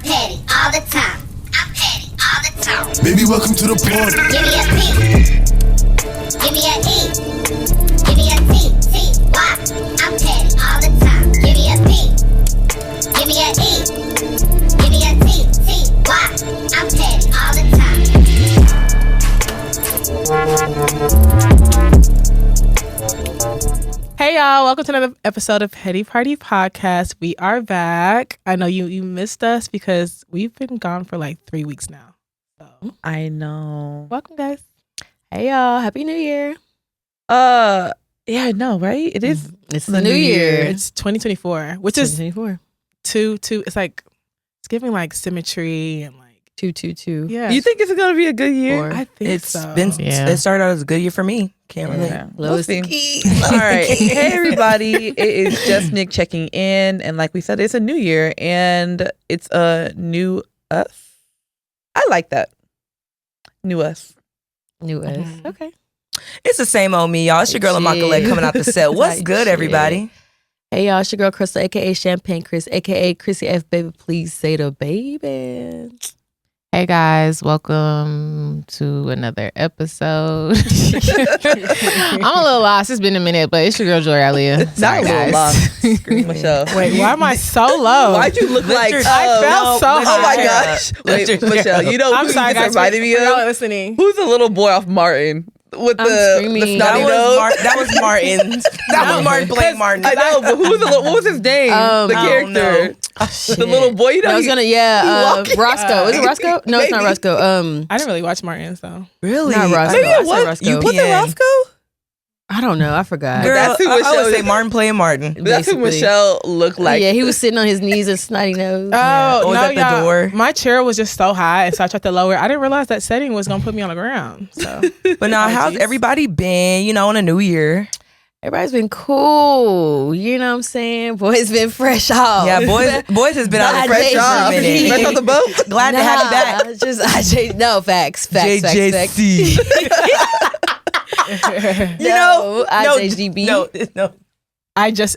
petty all the time. I'm petty all the time. Baby, welcome to the party. Give me a P. Give me a E. Give me a T. T-Y. I'm petty all the time. Give me a P. Give me a E. Give me a T. T-Y. I'm petty all the time. Hey y'all, welcome to another episode of Petty Party Podcast. We are back. I know you missed us because we've been gone for like 3 weeks now. So I know. welcome guys. Hey y'all, Happy New Year. Yeah, I know, right? It is. It's the new year. It's 2024, which is 2024. two. It's like it's giving like symmetry and like 222. yeah. You think it's gonna be a good year? I think It's so. been. Yeah. It started out as a good year for me. Can't relate. Yeah. We'll see. All right. Hey everybody. It is just Nick checking in, and like we said, it's a new year and it's a new us. I like that. New us. New us. Mhm. Okay. It's the same old me, y'all. It's your girl Paulette coming out the set. What's good, everybody? Hey y'all, it's your girl Crystal, aka Champagne Chris, aka Chrissy F. Baby. Please say the baby. Hey guys, welcome to another episode. I'm a little lost. It's been a minute, but it's your girl Jori Aliyah. Sorry, Not a little guys. lost. Michelle. Wait, why am I so low? Why'd you look like? your- I felt so Oh my high. gosh! Wait, Lift your Michelle. chair You know I'm who sorry you guys. just reminded me for y'all of? listening. Who's the little boy off Martin with I'm the screaming. snotty That nose? was Martin. That was Martin playing Martin. I know, but who's the little? What was his name? The I don't character, the little boy. You know, I was gonna, Roscoe. Is it Roscoe? No, it's not Maybe. Roscoe. I didn't really watch Martin, so Really? Not Roscoe. Maybe I it said was. Roscoe. You was it UPN. Roscoe? I don't know. I forgot. Girl, That's who I Michelle would say is. Martin playing Martin. That's who Basically. Michelle looked like. Yeah, he was sitting on his knees and snotty nose. Oh, Or was no, at the y'all, door. my chair was just so high, and so I tried to lower it. I didn't realize that setting was going to put me on the ground. So, But now, how's Apologies. everybody been? You know, in a new year. Everybody's been cool. You know what I'm saying? Boys been fresh off. Yeah, boys has been out Nah, of fresh Jay- off for a minute. Fresh off the boat. Glad to have you back. No, facts. JJC. You know, IJGB. no, I just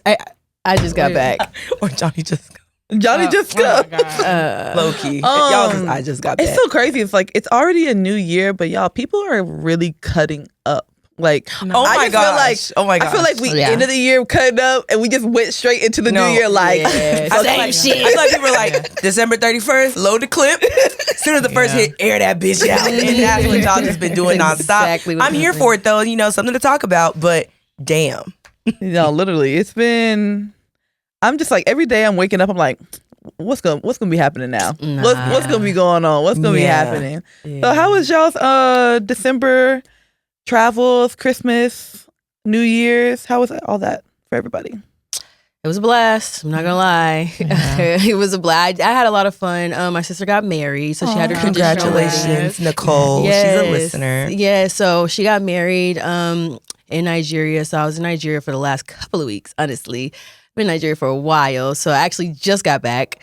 got back. or Johnny just Johnny just oh go. my God. low key. Y'all just, I just got back. It's so crazy. It's like it's already a new year, but y'all, people are really cutting up. Like, Oh my gosh. Oh my I feel like we Yeah. ended the year cutting up, and we just went straight into the No. new year. Like, Yeah, I same like, shit. I thought people were like, December 31st, load the clip. As soon as the first hit, air that bitch out. And that's what y'all just been doing That's nonstop. exactly what I'm here happened. for it though, you know, something to talk about, but damn. literally, it's been. I'm just like every day I'm waking up. I'm like, what's gonna be happening now? Nah. What's gonna be going on? What's gonna be Yeah. happening? So how was y'all's December travels, Christmas, New Year's? How was all that for everybody? It was a blast. I'm not gonna lie. It was a blast. I had a lot of fun. My sister got married, so she had her traditional wedding. Congratulations, Nicole. She's a listener. Yeah, so she got married in Nigeria. So I was in Nigeria for the last couple of weeks, honestly. Been in Nigeria for a while. So I actually just got back.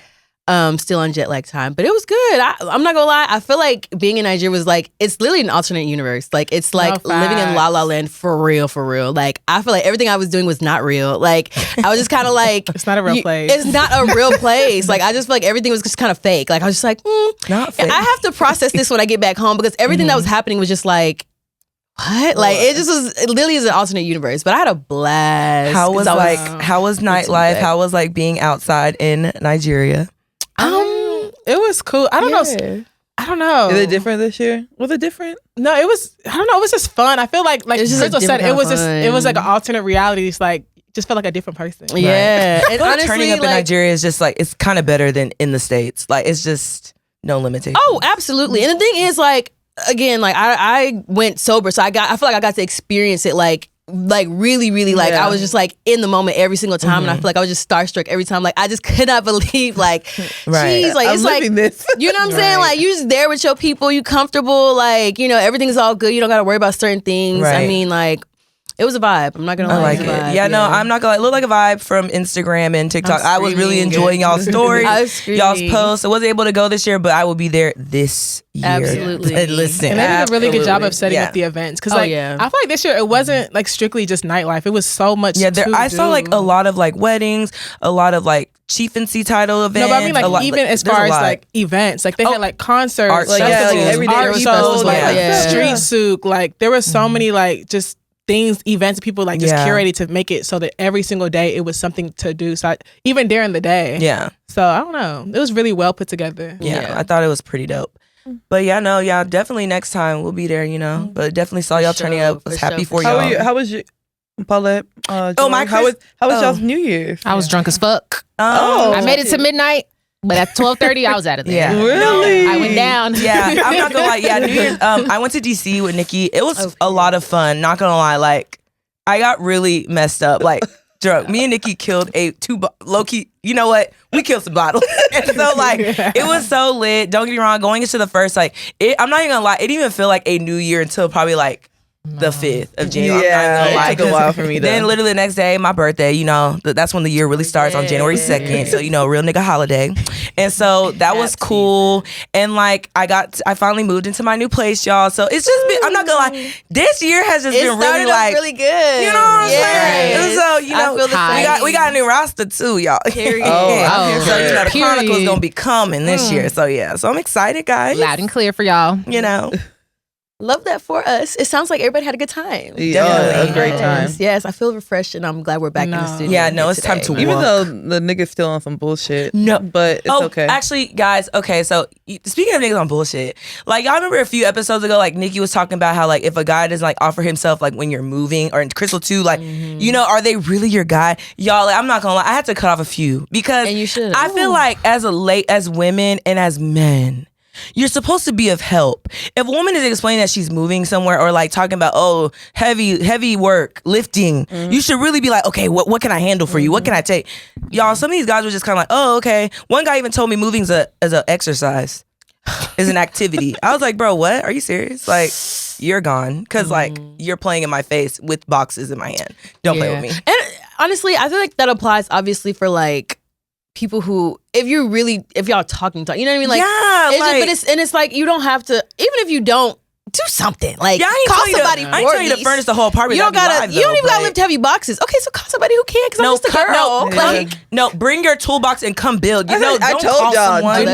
Still on jet lag time. But it was good. I'm not gonna lie. I feel like being in Nigeria was like, it's literally an alternate universe. Like it's like No, living in La La facts. Land for real. Like I feel like everything I was doing was not real. Like I was just kind of like, It's not a real place. It's not a real place. Like I just feel like everything was just kind of fake. Like I was just like, Not fake. I have to process this when I get back home because everything that was happening was just like, what? Like it just was. It literally is an alternate universe. But I had a blast. How was 'Cause I like how was nightlife? back. How was like being outside in Nigeria? It was cool. I don't know. I don't know. Is it different this year? Was it different? No, it was. I don't know. It was just fun. I feel like It was just a Crystal said, different it was kind of just. It was like an fun. alternate reality. It's like just felt like a different person. Yeah, I and feel like honestly, turning up in like, Nigeria is just like it's kind of better than in the States. Like it's just no limitation. oh, absolutely. And the thing is, like, again, like I went sober, so I feel like I got to experience it, like really, like Yeah. I was just like in the moment every single time, and I feel like I was just starstruck every time. Like I just could not believe, like, Right. geez, like I'm it's like. living this. You know what I'm saying? Like you just there with your people, you comfortable, like, you know, everything's all good. You don't gotta worry about certain things. I Right. mean, like, It was a vibe. I'm not gonna lie. I like was it. a vibe, Yeah, no, I'm not gonna lie. It looked like a vibe from Instagram and TikTok. I was really enjoying y'all's stories, I was screaming. y'all's posts. I wasn't able to go this year, but I will be there this year. Absolutely. Listen, And they did a really good job of setting Yeah. up the events. Because Oh, like, yeah. I feel like this year it wasn't like strictly just nightlife. It was so much. Yeah, I to saw do. like a lot of like weddings, a lot of like chieftaincy title events. No, but I mean a lot, like even as there's far a as lot. like events, like they had like concerts, art Like, yeah, like festivals, everyday art people, shows, like yeah. street souk. Like there were so many like just things, events, people like just curated to make it so that every single day it was something to do. So even during the day, Yeah. So I don't know, it was really well put together. Yeah, I thought it was pretty dope. But yeah, no, yeah, definitely next time we'll be there, you know. But definitely saw y'all turning up. Was happy for How y'all. were you? How was you, Paulette? Oh, my how was oh. y'all's New Year's? I was drunk as fuck. Oh, I made it to midnight, but at 12:30 I was out of there. Yeah. Really? I went down. Yeah, I'm not gonna lie. Yeah, New Year's. I went to DC with Nikki. It was a lot of fun. Not gonna lie. Like, I got really messed up. Like, drunk. Me and Nikki killed low key. You know what? We killed some bottles. And so like, it was so lit. Don't get me wrong. Going into the first, like, I'm not even gonna lie. It didn't even feel like a new year until probably like the 5th of January. Yeah, I'm not gonna it took a while for me. Then literally the next day, my birthday, you know, that's when the year really starts on January 2nd. So, you know, real nigga holiday. And so that was cool. And like, I finally moved into my new place, y'all. So it's just been, I'm not gonna lie, this year has just been really like, really good. you know what I'm saying? And so, you know, I feel the same. we got a new roster too, y'all. Period. Oh, So, you know, the Chronicle's period. gonna be coming this year. So yeah, so I'm excited, guys. Loud and clear for y'all. You know. Love that for us. It sounds like everybody had a good time. Yeah, a great time. Yes, I feel refreshed and I'm glad we're back in the studio. Yeah, no, here it's time today. to Even work. though the nigga's still on some bullshit. No. But it's okay. Actually, guys, okay, so speaking of niggas on bullshit, like, y'all remember a few episodes ago, like, Nikki was talking about how, like, if a guy doesn't, like, offer himself, like, when you're moving, or in Crystal too, like, you know, are they really your guy? Y'all, like, I'm not gonna lie, I had to cut off a few, because And you should. I feel like as women and as men, you're supposed to be of help. If a woman is explaining that she's moving somewhere or like talking about, oh, heavy work, lifting, you should really be like, okay, what can I handle for you? What can I take? Y'all, some of these guys were just kind of like, oh, okay. One guy even told me moving's an exercise, is an activity. I was like, bro, what? Are you serious? Like, you're gone. Because like, you're playing in my face with boxes in my hand. Don't play with me. And honestly, I feel like that applies obviously for like people who, if y'all talking, you know what I mean? Like, Yeah, it's like- it's like you don't have to, even if you don't do something, like Yeah, I ain't call tell you somebody I ain't tell you to furnish the whole apartment. You don't That'd be gotta, live, you don't though, even gotta but- lift heavy boxes. Okay, so call somebody who can, because I'm just a girl. No, bring your toolbox and come build. You know, I don't told call y'all, someone.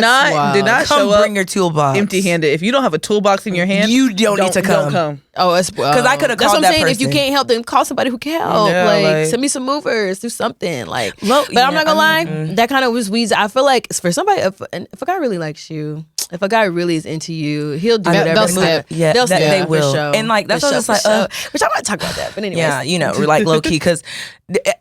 do not come show up bring your toolbox empty-handed. If you don't have a toolbox in your hand, You don't need to Don't come. come. Oh, it's Because I could have that's called what I'm that saying. person. If you can't help, then call somebody who can help. Yeah, like, like- send me some movers, do something. Like, Look, but I'm yeah, not gonna I lie, mean, that kind of was weeds. I feel like for somebody, if a guy really likes you, if a guy really is into you, he'll do whatever. they'll to step. move. Yeah, they'll that step, they for will. sure. And, like, that's For what I was sure, like, for sure. Which I'm not talking about that. But anyways, Yeah, you know, we're like low key because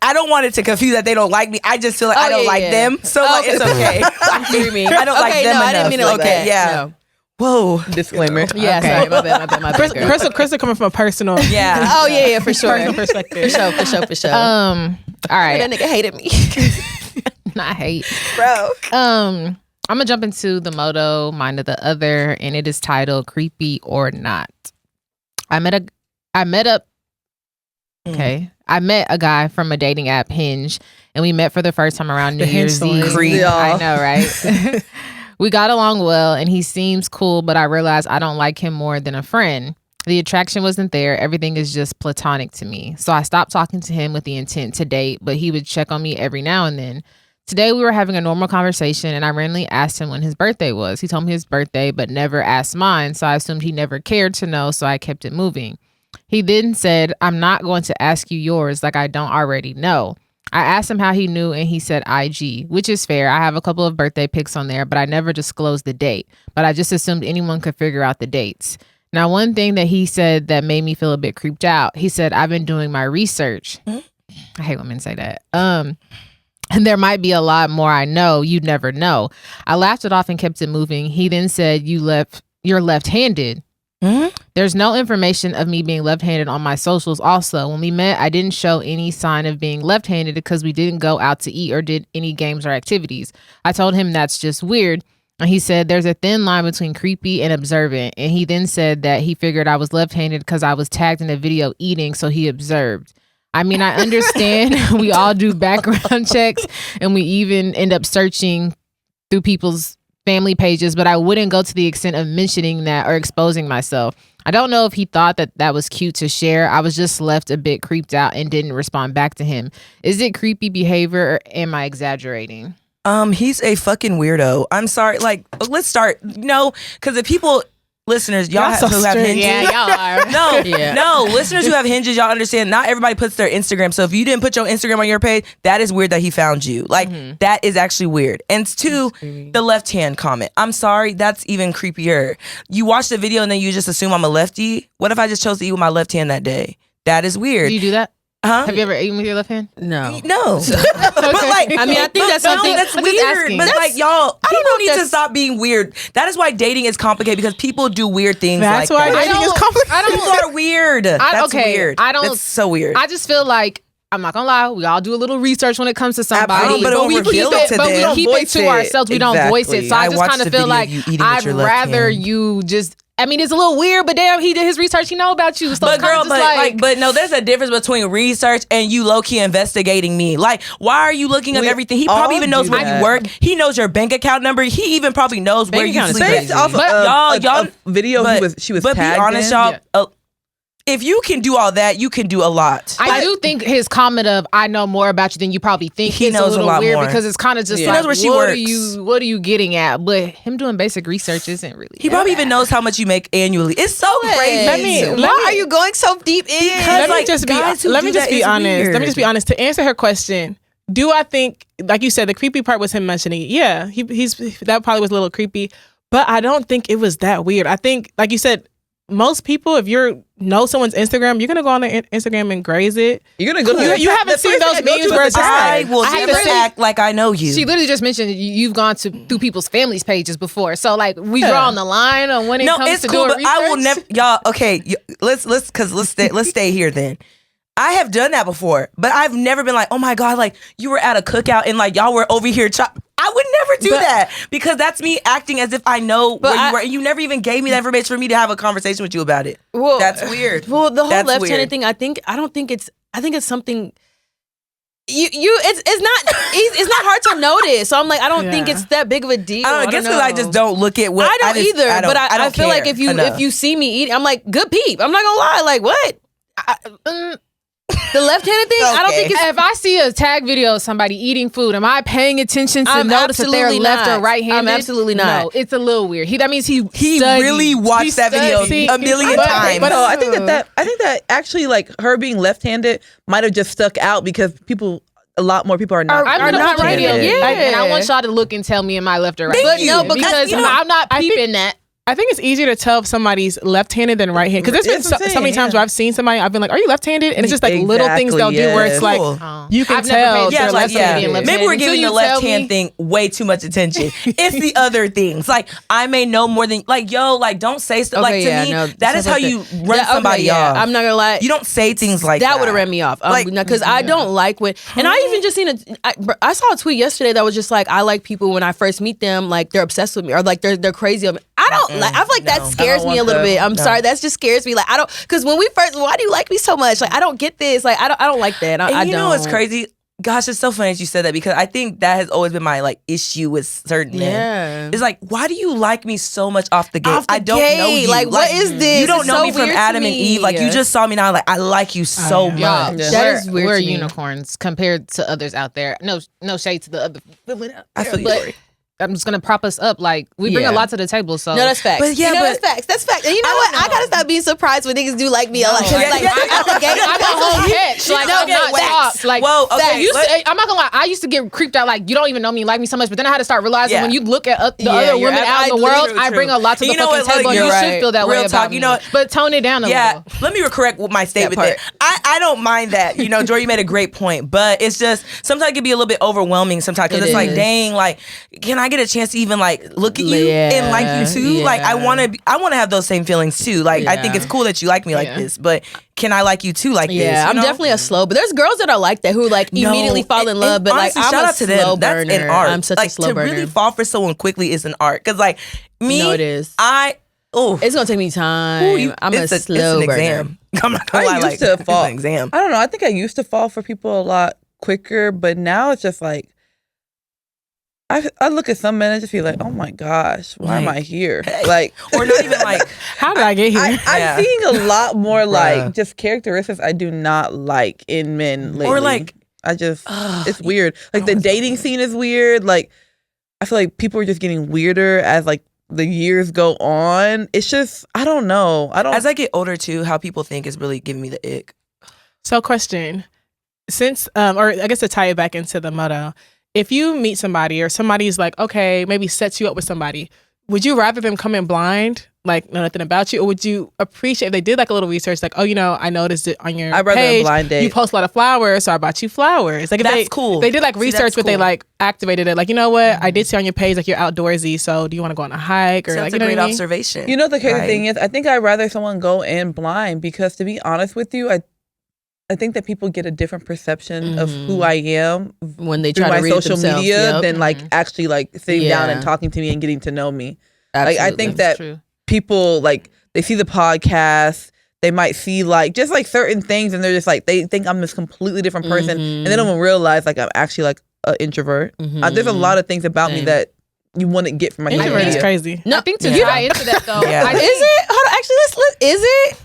I don't want it to confuse that they don't like me. I just feel like I don't like them, so like it's okay. I see what you mean. I don't like Okay, them no, I enough. didn't mean it like Okay, that. yeah. No. Whoa. Disclaimer. Yeah, Okay. sorry, my bad, girl. Crystal coming from a personal, Yeah. Oh yeah, for sure. personal perspective. For sure. All right. That nigga hated me, Not hate. bro. I'm gonna jump into the motto, mind of the other, and it is titled "Creepy or Not." I met a guy from a dating app, Hinge, and we met for the first time around New The Hinge Year's story. Eve. Creep. I know, right? We got along well, and he seems cool, but I realized I don't like him more than a friend. The attraction wasn't there. Everything is just platonic to me. So I stopped talking to him with the intent to date, but he would check on me every now and then. Today we were having a normal conversation, and I randomly asked him when his birthday was. He told me his birthday, but never asked mine, so I assumed he never cared to know, so I kept it moving. He then said, "I'm not going to ask you yours like I don't already know." I asked him how he knew, and he said IG, which is fair. I have a couple of birthday pics on there, but I never disclosed the date. But I just assumed anyone could figure out the dates. Now, one thing that he said that made me feel a bit creeped out, he said, "I've been doing my research." I hate when men say that. And there might be a lot more I know. You'd never know. I laughed it off and kept it moving. He then said, "You're left-handed." There's no information of me being left-handed on my socials. Also, when we met, I didn't show any sign of being left-handed because we didn't go out to eat or did any games or activities. I told him that's just weird. And he said there's a thin line between creepy and observant. And he then said that he figured I was left-handed because I was tagged in a video eating, so he observed. I mean, I understand we all do background checks and we even end up searching through people's family pages, but I wouldn't go to the extent of mentioning that or exposing myself. I don't know if he thought that was cute to share. I was just left a bit creeped out and didn't respond back to him. Is it creepy behavior or am I exaggerating? He's a fucking weirdo. I'm sorry. Like, let's start. No, because the people, listeners, y'all who have hinges. Yeah, y'all are. No, listeners who have hinges, y'all understand. Not everybody puts their Instagram. So if you didn't put your Instagram on your page, that is weird that he found you. Like, that is actually weird. And two, the left hand comment. I'm sorry, that's even creepier. You watch the video and then you just assume I'm a lefty. What if I just chose to eat with my left hand that day? That is weird. Do you do that? Huh? Have you ever eaten with your left hand? No. But like, I mean, I think that's something that's weird. But like, y'all, people need to stop being weird. That is why dating is complicated because people do weird things. That's like why that. dating is complicated. People are weird. That's weird. That's so weird. I just feel like, I'm not gonna lie, we all do a little research when it comes to somebody. Absolutely, but we keep it to ourselves. We don't voice it. So I just kind of feel like I'd rather you just. I mean, it's a little weird, but damn, he did his research. He know about you. So but girl, but no, there's a difference between research and you low key investigating me. Like, why are you looking up everything? He probably even knows where you work. He knows your bank account number. He even probably knows where you sleep. Based off y'all video she was tagged be honest, in. y'all. If you can do all that, you can do a lot. I do think his comment of "I know more about you than you probably think" he is knows a little lot weird more. because it's kind of just he like, knows where she works. What are you getting at? But him doing basic research isn't really. He probably even knows how much you make annually. It's so crazy. Why are you going so deep in? Let me just be honest. Let me just be honest. To answer her question, do I think, like you said, the creepy part was him mentioning it. Yeah, he's that probably was a little creepy, but I don't think it was that weird. I think, like you said, most people, if you know someone's Instagram, you're gonna go on their Instagram and graze it. You're gonna go. You haven't seen those memes where it's I will never act like I know you. She literally just mentioned you've gone through people's families' pages before, so like we draw on the line on when it comes to doing research. I will never, y'all. Okay, let's stay here then. I have done that before, but I've never been like, oh my God, like you were at a cookout and like y'all were over here. I would never do that because that's me acting as if I know where you were, and you never even gave me that information for me to have a conversation with you about it. Well, that's weird. Well, the whole left-handed thing, I think it's something. It's not hard to notice. So I'm like, I don't think it's that big of a deal. I guess because I just don't look at what I don't either. But I feel like if you see me eat, I'm like, good peep. I'm not gonna lie. Like what? The left-handed thing, I don't think it's... If I see a tag video of somebody eating food, am I paying attention to notice if they're left or right-handed? I'm absolutely not. No, it's a little weird. That means he really watched that video a million times. But I think that actually, like, her being left-handed might have just stuck out because a lot more people are not right-handed. Yeah. And I want y'all to look and tell me, am I left or right? Because I'm not peeping that. I think it's easier to tell if somebody's left-handed than right-handed. Because there's been so many times where I've seen somebody, I've been like, are you left-handed? And it's just like little things they'll do where it's like, you can tell they're left-handed. Maybe we're giving the left-hand thing way too much attention. It's the other things. Like, I may know more than, like, don't say stuff. Like, to me, that is how you run somebody off. I'm not going to lie. You don't say things like that. That would have ran me off. Because I don't like when, and I even just seen I saw a tweet yesterday that was just like, I like people when I first meet them, like, they're obsessed with me or like they're crazy of me. I don't like, I feel like that scares me a little bit. I'm sorry, that just scares me. Like, I don't, because when we first, why do you like me so much? Like, I don't get this. Like, I don't like that. I don't. You know what's crazy? Gosh, it's so funny that you said that because I think that has always been my like issue with certain men. It's like, why do you like me so much off the gate? I don't know you. Like, what is this? You don't know me from Adam and Eve. Like, you just saw me now. Like, I like you so much. That is weird. We're unicorns compared to others out there. No shade to the other women out there. I feel you, Jori. I'm just gonna prop us up. Like, we bring a lot to the table. So no, that's facts. But that's facts. That's facts. And you know what? I gotta stop being surprised when niggas do like me. Like, out the gate, I'm a whole catch. Like, I'm not shocked. Like, whoa, okay. I'm not gonna lie. I used to get creeped out. Like, you don't even know me, like me so much. But then I had to start realizing when you look at the other women out in the world, I bring a lot to the fucking table. You should feel that way about me. But tone it down a little. Yeah, let me correct my statement there. I don't mind that. You know, Jori, you made a great point, but it's just sometimes it can be a little bit overwhelming sometimes because it's like, dang, like, can I get a chance to even like look at you and like you too? Like I want to have those same feelings too. Like I think it's cool that you like me like this, but can I like you too like this? Yeah, I'm definitely a slow, but there's girls that are like that who like immediately fall in love, but honestly, like I'm shout a out to slow them. burner. That's an art. I'm such like, a slow burner. To really fall for someone quickly is an art. Cause like me, No, it is. It's gonna take me time. I'm a slow it's an burner. exam. I'm not gonna lie, used to fall. It's an exam. I don't know. I think I used to fall for people a lot quicker, but now it's just like I look at some men and just feel like, oh my gosh, why am I here? Like, or not even like, how did I get here? I'm seeing a lot more like just characteristics I do not like in men lately. Or like, it's weird. Like the dating scene is weird. Like I feel like people are just getting weirder as like the years go on. It's just, I don't know. As I get older too, how people think is really giving me the ick. So question, since, or I guess to tie it back into the motto, if you meet somebody or somebody's like, okay, maybe sets you up with somebody, would you rather them come in blind, like know nothing about you, or would you appreciate if they did like a little research, like, oh, you know, I noticed it on your I'd rather page, a blind date. you post a lot of flowers, so I bought you flowers. Like if That's cool. They did like See, research, that's but they cool. like activated it. Like, you know what, I did see on your page like you're outdoorsy, so do you want to go on a hike or So like, that's you a know great what I mean? observation. You know, the crazy thing is, I think I'd rather someone go in blind because, to be honest with you, I think that people get a different perception of who I am when they through try my to read social themselves. media Yep. than like actually like sitting down and Yeah. talking to me and getting to know me. Absolutely. Like I think That's that true. people like they see the podcast, they might see like just like certain things, and they're just like they think I'm this completely different person, and they don't realize like I'm actually like an introvert. There's a lot of things about me Same. that you wouldn't get from my social Introvert is media. crazy. No, I think to you tie into that though, Yeah. Is it? Hold on. Actually, is it?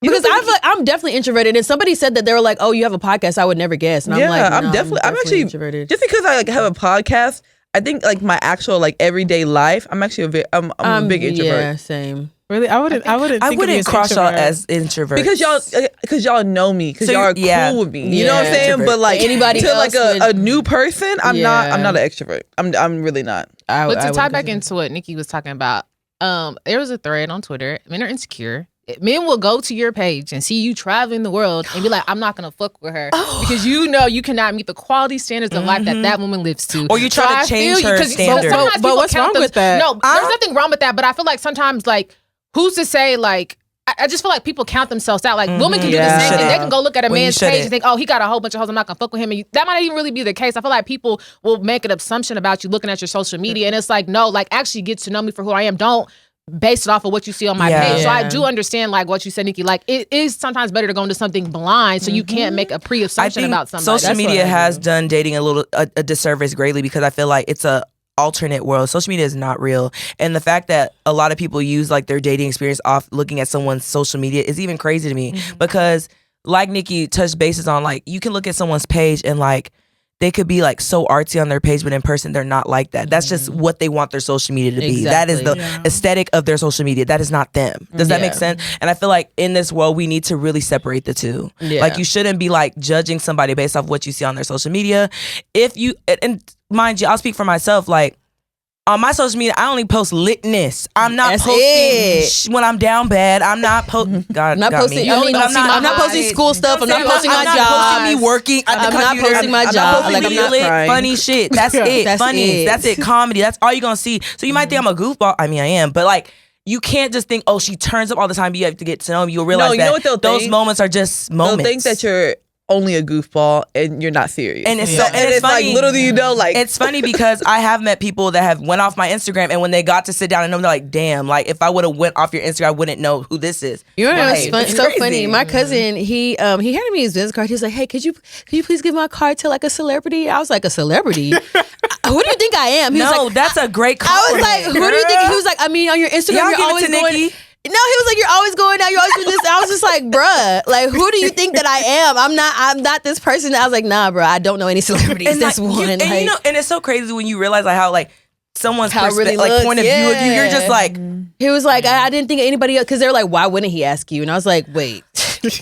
Because I'm definitely introverted, and somebody said that they were like, "Oh, you have a podcast." I would never guess. And Yeah, I'm like, I'm no, definitely- I'm actually- introverted. Just because I like have a podcast, I think like my actual like everyday life, I'm actually I'm a big introvert. Yeah, same. Really? I wouldn't think of you as cross y'all introvert. as introverts. Because y'all know me, because So y'all are yeah. cool with me. You know what I'm Yeah. saying? Introvert. But like Anybody to like else a would- new person, I'm Yeah. not an extrovert. I'm really not. But to tie wouldn't back consider- into what Nikki was talking about, there was a thread on Twitter. Men are insecure. Men will go to your page and see you traveling the world and be like, I'm not gonna fuck with her because you know you cannot meet the quality standards of life that woman lives to. Or you try to change her standards. But Sometimes people what's count wrong them- with that? No, there's nothing wrong with that. But I feel like sometimes, like, who's to say, like, I just feel like people count themselves out. Like, women can do Yeah. the same thing. They Shouldn't. can go look at a Well, you man's page and shouldn't. think, oh, he got a whole bunch of hoes, I'm not gonna fuck with him. And that might not even really be the case. I feel like people will make an assumption about you looking at your social media. And it's like, no, like, actually get to know me for who I am. Don't base it off of what you see on my Yeah. page. So I Yeah. do understand, like, what you said, Nikki. Like, it is sometimes better to go into something blind so you can't make a I pre-assumption think about somebody. social That's what media I has do. done dating a disservice greatly because I feel like it's a alternate world. Social media is not real, and the fact that a lot of people use like their dating experience off looking at someone's social media is even crazy to me because, like Nikki touched bases on, like you can look at someone's page and like they could be like so artsy on their page, but in person they're not like that. That's just what they want their social media to be. That is the Exactly. aesthetic of their social media. That is not them. Does that make Yeah. sense? And I feel like in this world we need to really separate the two. Yeah. Like you shouldn't be like judging somebody based off what you see on their social media. If you, and mind you, I'll speak for myself, like on my social media, I only post litness. I'm not That's posting it. when I'm down bad. I'm not posting. God, I'm not got posting. me. I mean, But I'm not posting school stuff. I'm not posting my I'm not job. posting me working. At the I'm not computer. posting my I'm job. not posting Like, I'm not lit, crying. funny shit. That's it. That's Funny. it. That's it. Comedy. That's all you're gonna see. So you might think I'm a goofball. I mean, I am. But like, you can't just think, oh, she turns up all the time. You have to get to know me. You'll realize you that know what they'll those think? moments are just moments. They'll think that you're only a goofball and you're not serious. And it's So- so, and it's like funny. little do you know, like It's funny because I have met people that have went off my Instagram, and when they got to sit down and know, they're like, "Damn! Like if I would have went off your Instagram, I wouldn't know who this is." You know what's Right. fun? It's So crazy. funny. My cousin, he handed me his business card. He was like, "Hey, could you please give my card to like a celebrity?" I was like, "A celebrity? Who do you think I am?" He was No, like, that's a great I compliment. was like, "Who do you think?" He was like, "I mean, on your Instagram, Y'all you're give it always to going." Nikki. No, he was like, "You're always going out. You're always doing this." I was just like, "Bruh, like, who do you think that I am? I'm not this person." I was like, "Nah, bro, I don't know any celebrities." And That's like, one. and you know, and it's so crazy when you realize like how like someone's How it really like looks, point of view of you. You're just yeah. like, He was like, I didn't think of anybody else, because they're like, "Why wouldn't he ask you?" And I was like, "Wait,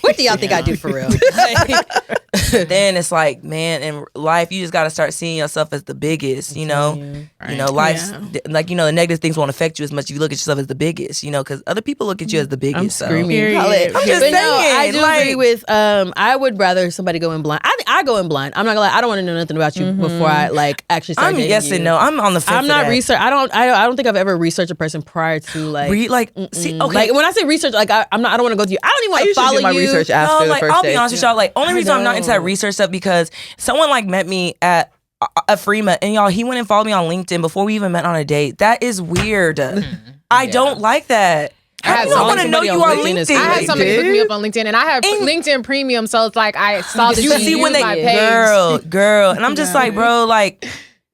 What do y'all think I do for real? Then it's like, man, in life, you just got to start seeing yourself as the biggest, you know? You know, life's, like, you know, the negative things won't affect you as much if you look at yourself as the biggest, you know, because other people look at you as the biggest. I'm screaming. I'm just saying. No, I do agree with, I would rather somebody go in blind. I go in blind. I'm not gonna lie, I don't want to know nothing about you before I, like, actually start dating yes you. and no. I'm on the fence. I'm not research. I don't think I've ever researched a person prior to, like, see, okay. Like, when I say research, like, I don't want to go to you. I don't even want to follow do my you. research after No, the like, first I'll date. be honest with y'all. Like, only reason I'm not into that research stuff because someone like met me at a Freema, and y'all, he went and followed me on LinkedIn before we even met on a date. That is weird. I don't like that. I don't want to know you on LinkedIn. I had somebody look me up on LinkedIn, and I have LinkedIn Premium, so it's like I saw that you see when they my page. girl, and I'm just like, bro, like.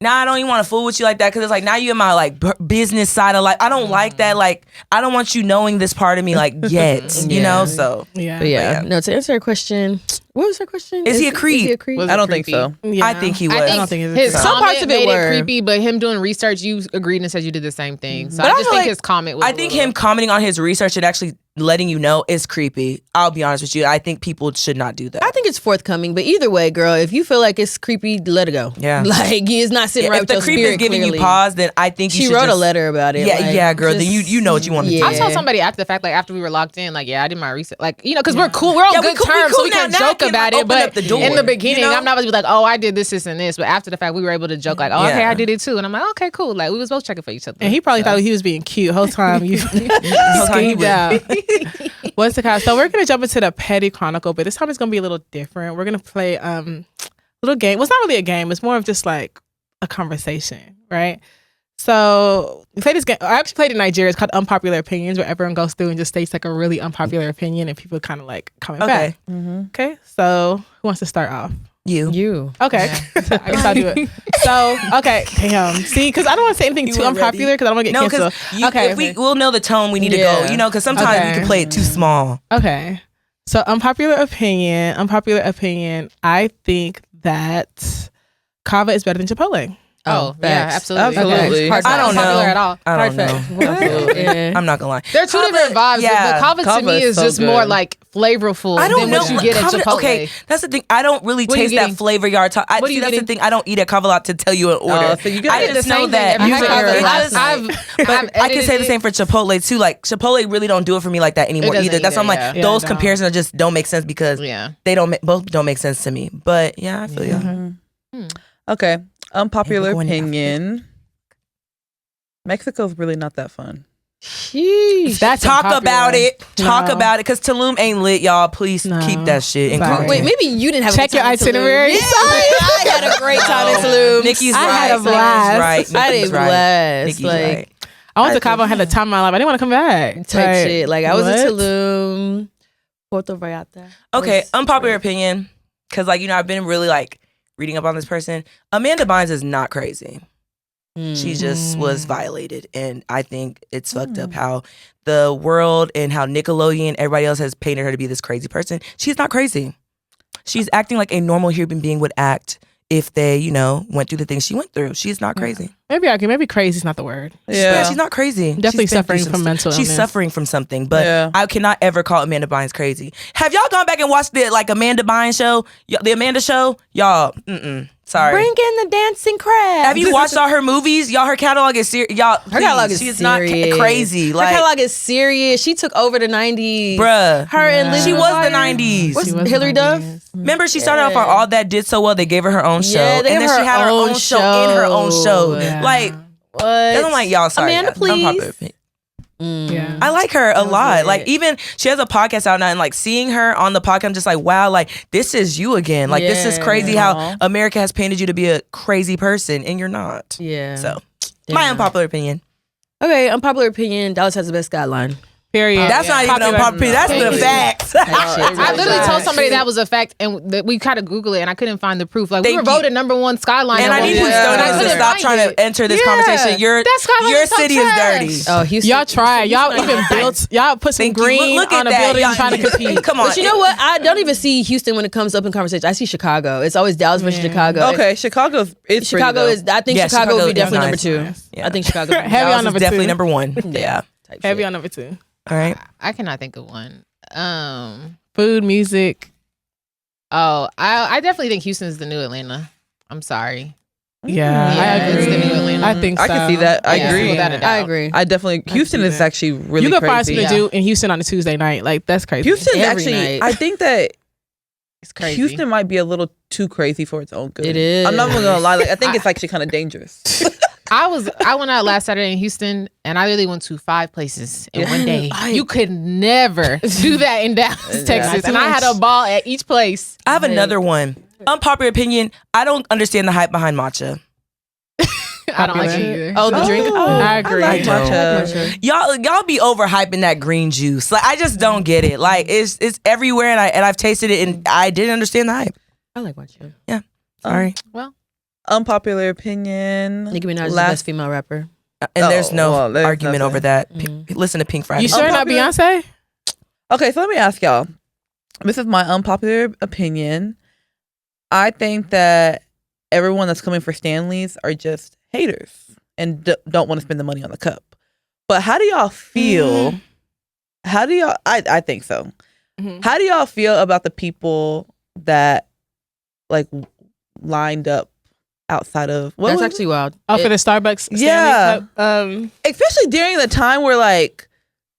Now I don't even want to fool with you like that because it's like now you're in my like business side of life. I don't like that. Like I don't want you knowing this part of me like yet, you know. So But yeah. No, to answer her question, what was her question? Is he a creep? Was I it don't think creepy? so. Yeah. I think he was. I don't think it's his some comment parts of it made were. it creepy, but him doing research, you agreed and said you did the same thing. So But I I just feel think like- his comment was. I think him commenting on his research and actually letting you know is creepy. I'll be honest with you. I think people should not do that. I think it's forthcoming, but either way, girl, if you feel like it's creepy, let it go. Yeah. Like he is not sitting right if with the your creep spirit. is giving clearly. you pause, then I think you She should wrote a just- letter about it. Yeah, like, yeah, girl. Then just- you know what you want to do. I told somebody after the fact, like after we were locked in, like, yeah, I did my research, like, you know, because we're cool, we're on Yeah, we good cool- we terms, cool so we now. can Now I joke can, about like, it. open But up the door, in the beginning, you know? I'm not supposed to be like, oh, I did this, and this. But after the fact, we were able to joke, like, oh, okay, Yeah. I did it too, and I'm like, okay, cool. Like we was both checking for each other. And he probably thought he was being cute whole time. You schemed out. What's the cause? So we're gonna jump into the petty chronicle, but this time it's gonna be a little different. We're gonna play a little game. Well, it's not really a game. It's more of just like a conversation, right? So we played this game. I actually played it in Nigeria. It's called Unpopular Opinions, where everyone goes through and just states like a really unpopular opinion, and people kind of like comment back. Okay. So who wants to start off? You. Okay. So I guess I'll do it. So, okay. Damn. See, because I don't want to say anything too unpopular because I don't want to get No, canceled. because if we'll know the tone we need to go. You know, because sometimes Okay. we can play it too small. Okay. So, unpopular opinion. I think that Kava is better than Chipotle. Oh, yeah, facts. absolutely. Absolutely. Hard I don't not popular know. at all. I don't know. Absolutely. Yeah. I'm not gonna lie. They're two different vibes, yeah. but Kava to Kava me is is so just good. more like flavorful I don't than know what you get at Kava- Chipotle. Okay, that's the thing. I don't really What are you taste that getting? flavor y'all talk. What are you That's the getting? thing. I don't eat at Kava lot to tell you an order. So you got I it. just the know same that. thing every You time. heard it Last last night. But I can say the same for Chipotle too. Like Chipotle really don't do it for me like that anymore doesn't either. That's why I'm like either, yeah. those Yeah, it don't. comparisons just don't make sense because Yeah. they both don't make sense to me. But yeah, I feel you. Okay. Unpopular Yeah, we're going to opinion. Mexico's really not that fun. Sheesh. That's Talk unpopular. about it. Talk No. about it. Because Tulum ain't lit, y'all. Please No. keep that shit in Sorry. quarantine. Wait, maybe you didn't have Check a good your time in Tulum. itinerary. Yeah, I had a great time in Tulum. Nikki's I right. had a blast. Nikki's right. I had Nikki's a right. blast. Nikki's Like, right. I went to Cabo and had the time of my life. I didn't want to come back. type shit. Like I was in what? Tulum, Puerto Vallarta. Okay, Was unpopular great. opinion. Because, like, I've been really, like, reading up on this person. Amanda Bynes is not crazy. She just was violated. And I think it's fucked up how the world and how Nickelodeon, everybody else has painted her to be this crazy person. She's not crazy. She's acting like a normal human being would act if they, went through the things she went through. She's not crazy. Maybe crazy is not the word. Yeah, she's not crazy. Definitely She's been suffering through from mental She's illness. suffering from something, but Yeah. I cannot ever call Amanda Bynes crazy. Have y'all gone back and watched the Amanda Bynes show, the Amanda show? Y'all, sorry. Bring in the dancing crab. Have you watched all her movies? Y'all, her catalog is serious. Y'all, Her catalog is she's serious. not crazy. Her Like, catalog is serious. She took over the 90s. bruh, Her and Liz she was the McGuire. 90s. What's She was Hillary the Duff? 90s. Remember, she started off on All That Did So Well. They gave her her own show, Yeah, they and have then she her had her own own show in her own show. Yeah. Like, What? I'm like, y'all, sorry, Amanda, guys. Unpopular please. opinion. Yeah. I like her a lot. lit. Like, even she has a podcast out now, and like seeing her on the podcast, I'm just like, wow, like this is you again. Like, this is crazy how America has painted you to be a crazy person, and you're not. Yeah. So, my Damn. unpopular opinion. Okay, unpopular opinion. Dallas has the best guideline. Period. That's not even Popular. unpopular opinion. That's the Period. facts. I literally told somebody that was a fact, and we tried to Google it, and I couldn't find the proof. Like, we Thank were you. voted #1 Skyline. And I need Award. Houstonians And I to couldn't stop find trying it. to enter this Yeah. conversation. That Skyline Your is so city is trash. dirty. Oh, Houston. Y'all tried. Y'all even built. Y'all put some Thank you. green Look on at a that. building Y'all- trying to compete. Come on. But you know what? I don't even see Houston when it comes up in conversation. I see Chicago. It's always Dallas versus Chicago. Okay, Chicago is Chicago pretty, is. I think Yeah, Chicago would be Chicago definitely is number nice. 2. Yeah. I think Chicago. Heavy Dallas on is number definitely 2. #1. Yeah. type Heavy shit. on number 2. All right. I cannot think of one. Food, music. Oh, I definitely think Houston is the new Atlanta. I'm sorry. Yeah, Yeah, I agree. it's the new Atlanta. I think so. I can see that. I Yeah, agree. without a doubt. I agree. I definitely. Houston see is that. actually really You can crazy. find something to do in Houston on a Tuesday night. Like, that's crazy. Houston's Every actually. night. I think that It's crazy. Houston might be a little too crazy for its own good. It is. I'm not even gonna lie. Like, I think it's actually kind of dangerous. I went out last Saturday in Houston, and I literally went to 5 places in one day. You could never do that in Dallas, Texas, and I had a ball at each place. I have another one. Unpopular opinion. I don't understand the hype behind matcha. I don't like it either. Oh, the drink. I agree. I like don't. matcha. Y'all be overhyping that green juice. Like, I just don't get it. Like, it's everywhere, and I've tasted it, and I didn't understand the hype. I like matcha. Sorry. Well, Unpopular opinion. Nicki Minaj is the Last- best female rapper. And there's no well, there's argument nothing. over that. Listen to Pink Friday. You sure not Unpopular? Beyonce? Okay, so let me ask y'all. This is my unpopular opinion. I think that everyone that's coming for Stanleys are just haters and don't want to spend the money on the cup. But how do y'all feel? How do y'all? I think so. Mhm. How do y'all feel about the people that like lined up outside of? What That's was- actually wild. Oh, for the Starbucks Stanley Yeah. Cup? especially during the time where like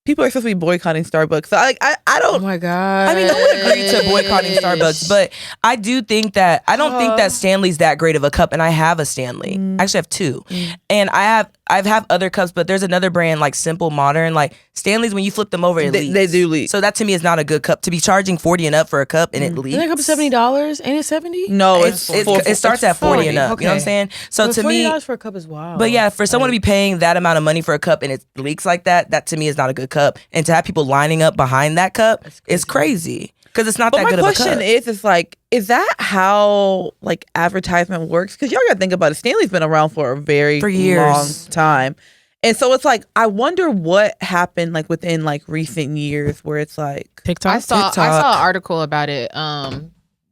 people are supposed to be boycotting Starbucks. So I Oh don't. my god. I mean, I would agree to boycotting Starbucks, but I do think that I don't think that Stanley's that great of a cup, and I have a Stanley. I actually have 2, and I've have other cups, but there's another brand like Simple Modern, like Stanley's. When you flip them over, it leaks. They do leak. So that to me is not a good cup to be charging $40 and up for a cup, and it leaks. Isn't that cup $70? Ain't it $70? No, It starts at 40 and up. You know what I'm saying? So to me, $40 for a cup is wild. but yeah, for someone to be paying that amount of money for a cup and it leaks like that to me is not a good cup. And to have people lining up behind that cup is crazy because it's not But that my good of a question cup. is like, is that how like advertisement works? Because y'all gotta think about it. Stanley's been around for a very For years. long time, and so it's like I wonder what happened like within like recent years where it's like TikTok. I saw TikTok. an article about it.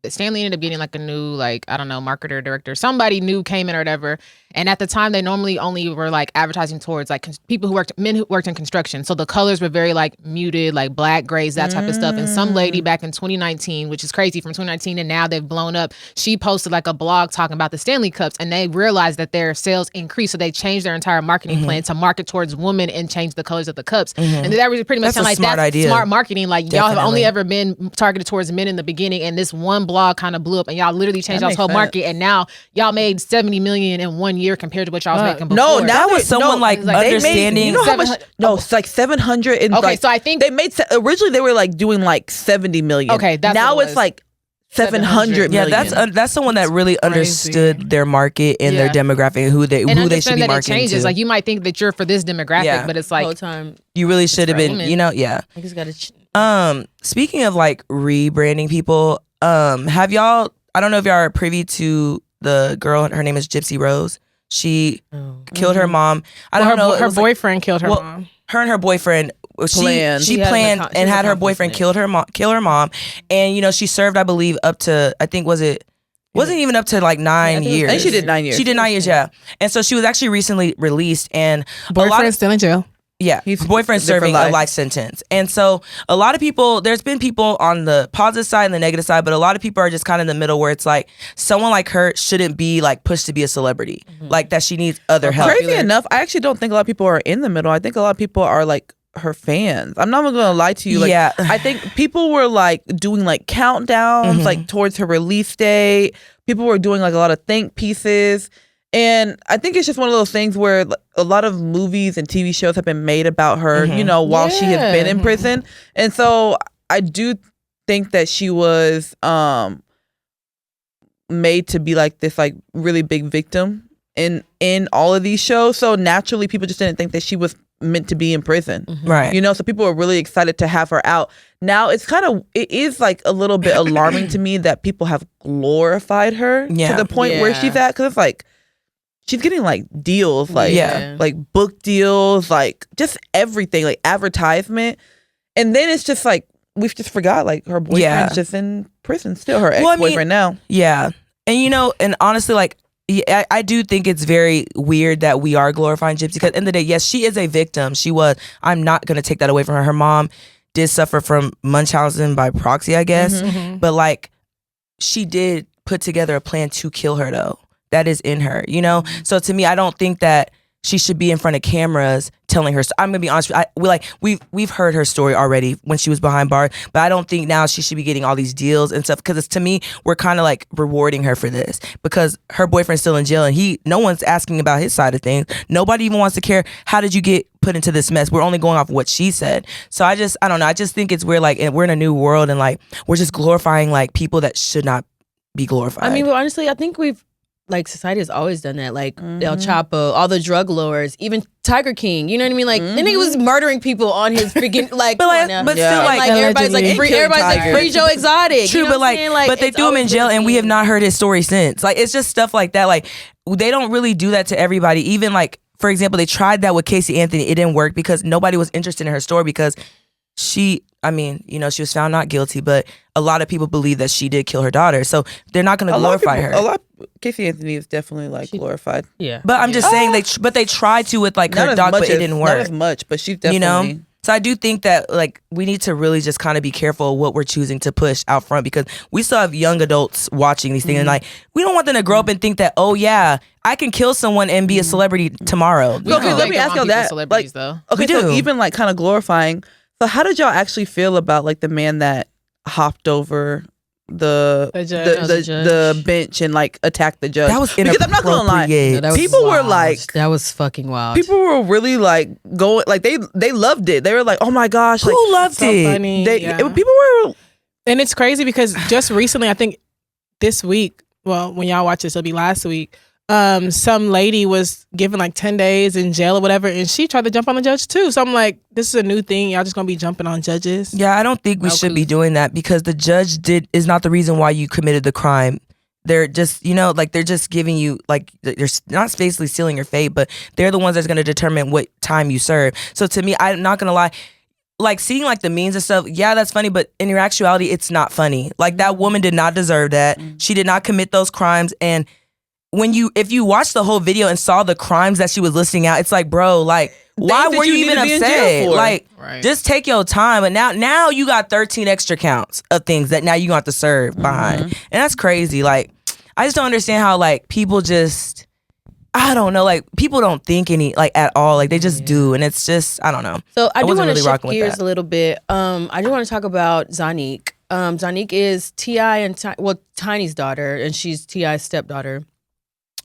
Stanley ended up getting like a new like I don't know marketer director. Somebody new came in or whatever. And at the time, they normally only were like advertising towards like people men who worked in construction. So the colors were very like muted, like black, grays, that type of stuff. And some lady back in 2019, which is crazy, from 2019 and now they've blown up. She posted like a blog talking about the Stanley Cups, and they realized that their sales increased. So they changed their entire marketing plan to market towards women and change the colors of the cups. And that was pretty much That's a like smart that's idea. smart marketing. Like y'all have only Definitely. ever been targeted towards men in the beginning, and this one blog kind of blew up, and y'all literally changed That y'all's whole makes market, and now y'all made $70 million in 1 year compared to what y'all was making before. no, now That was they- someone, no, like, they made, understanding- you know how much? 700 No, it's like 700 and Okay, like, so I think they made originally they were like doing like 70 million. Okay, that's now what it it's was. like 700 Yeah, million. that's someone that really understood their market and their Yeah. demographic and who they and should understand be that it marketing changes. to. Like you might think that you're for this demographic, Yeah. but it's the whole like time. You really should have for been, women. you know, yeah. I just gotta. Speaking of like rebranding people, have y'all? I don't know if y'all are privy to the girl. Her name is Gypsy Rose. She killed her mom. I don't know. it Her was, like, boyfriend killed her well, mom. her and her boyfriend. Planned. She She had planned an accom- she and was had her accomplice boyfriend in it. kill her mom, and you know she served, I believe, up to wasn't even up to like 9 years. And she did 9 years. She did 9 years, yeah. And so she was actually recently released, and a lot Boyfriend's of, still in jail. yeah, He's her boyfriend's there for serving a life. life sentence. And so a lot of people, there's been people on the positive side and the negative side, but a lot of people are just kind of in the middle where it's like someone like her shouldn't be like pushed to be a celebrity, like that she needs other help. Crazy enough, I actually don't think a lot of people are in the middle. I think a lot of people are like her fans. I'm not even gonna lie to you. Like, Yeah. I think people were like doing like countdowns like towards her release date. People were doing like a lot of think pieces. And I think it's just one of those things where a lot of movies and TV shows have been made about her, you know, while she has been in prison. And so I do think that she was made to be like this like really big victim in all of these shows. So naturally people just didn't think that she was meant to be in prison. Right. You know, so people were really excited to have her out. Now it is like a little bit alarming to me that people have glorified her Yeah. to the point where Yeah. she's at, because it's like she's getting like deals, like Yeah. like book deals, like just everything, like advertisement. And then it's just like we've just forgot like her boyfriend's Yeah. just in prison still, her Well, I mean, ex-boyfriend now. Yeah. And you know, and honestly, like, yeah, I do think it's very weird that we are glorifying Gypsy, because at the end of the day, yes, she is a victim. She was. I'm not going to take that away from her. Her mom did suffer from Munchausen by proxy, I guess. But like, she did put together a plan to kill her though. That is in her, you know? So to me, I don't think that she should be in front of cameras telling her. I'm gonna be honest. We've heard her story already when she was behind bars, but I don't think now she should be getting all these deals and stuff. Because to me, we're kind of like rewarding her for this because her boyfriend's still in jail and no one's asking about his side of things. Nobody even wants to care. How did you get put into this mess? We're only going off what she said. So I don't know. I just think it's weird. Like, we're in a new world and like we're just glorifying like people that should not be glorified. I mean, well, honestly, I think like society has always done that. Like El Chapo, all the drug lords, even Tiger King. You know what I mean? Like, then he was murdering people on his freaking like. But still, like everybody's like free. Everybody's like free Joe Exotic. True, you know but but they threw him in jail, and we have not heard his story since. Like, it's just stuff like that. Like, they don't really do that to everybody. Even like, for example, they tried that with Casey Anthony. It didn't work because nobody was interested in her story because she was found not guilty, but a lot of people believe that she did kill her daughter. So they're not going to glorify her. Casey Anthony is definitely like glorified. Yeah. But I'm just saying they tried to with like her dog, but it didn't work. Not as much, but she's definitely. So I do think that like we need to really just kind of be careful of what we're choosing to push out front because we still have young adults watching these things and like we don't want them to grow up and think that, oh yeah, I can kill someone and be a celebrity tomorrow. Okay, let me ask you that. Celebrities though. Okay, so even like kind of glorifying. So how did y'all actually feel about like the man that hopped over the bench and like attacked the judge? That was because I'm not gonna lie, people were like, that was fucking wild. People were really like going like they loved it. They were like, oh my gosh, like, who loved it? Funny. People were, and it's crazy because just recently, I think this week. Well, when y'all watch this, it'll be last week. Some lady was given like 10 days in jail or whatever, and she tried to jump on the judge too. So I'm like, this is a new thing. Y'all just gonna be jumping on judges? Yeah, I don't think we should be doing that because the judge is not the reason why you committed the crime. They're just, they're just giving you, like, they're not basically sealing your fate, but they're the ones that's going to determine what time you serve. So to me, I'm not going to lie, like, seeing, like, the memes and stuff, yeah, that's funny, but in actuality, it's not funny. Like, that woman did not deserve that. She did not commit those crimes, and if you watched the whole video and saw the crimes that she was listing out, it's like, bro, like, why were you even upset? Like, just take your time. But now you got 13 extra counts of things that now you have to serve behind. And that's crazy. Like, I just don't understand how, like, people just, I don't know, like, people don't think at all. Like, they just do. And it's just, I don't know. So I do want to shift gears a little bit. I do want to talk about Zanique. Zanique is T.I. and Tiny's daughter, and she's T.I.'s stepdaughter.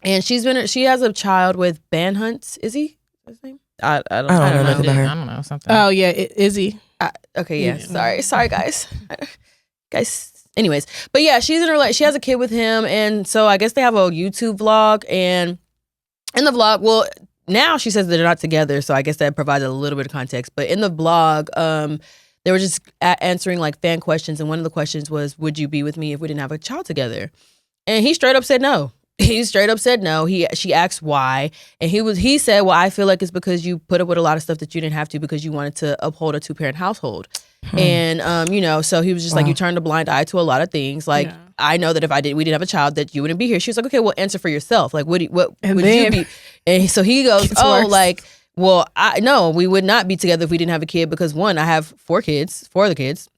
And she has a child with Banhunts. Is he his name? I don't know. I don't know something. Oh yeah, Izzy. Okay, yeah. Sorry, guys. Anyways, but yeah, she's in her she has a kid with him, and so I guess they have a YouTube vlog, and in the vlog, well, now she says that they're not together, so I guess that provides a little bit of context. But in the vlog, they were just answering like fan questions, and one of the questions was, "Would you be with me if we didn't have a child together?" And he straight up said no. He straight up said no. She asked why, and he said, "Well, I feel like it's because you put up with a lot of stuff that you didn't have to because you wanted to uphold a 2-parent household." And so he was just like, "You turned a blind eye to a lot of things. Like, I know that if we didn't have a child, that you wouldn't be here." She was like, "Okay, well, answer for yourself. Like, what would you be?" And so he goes, "Oh, like, well, no, we would not be together if we didn't have a kid because one, I have 4 of the kids.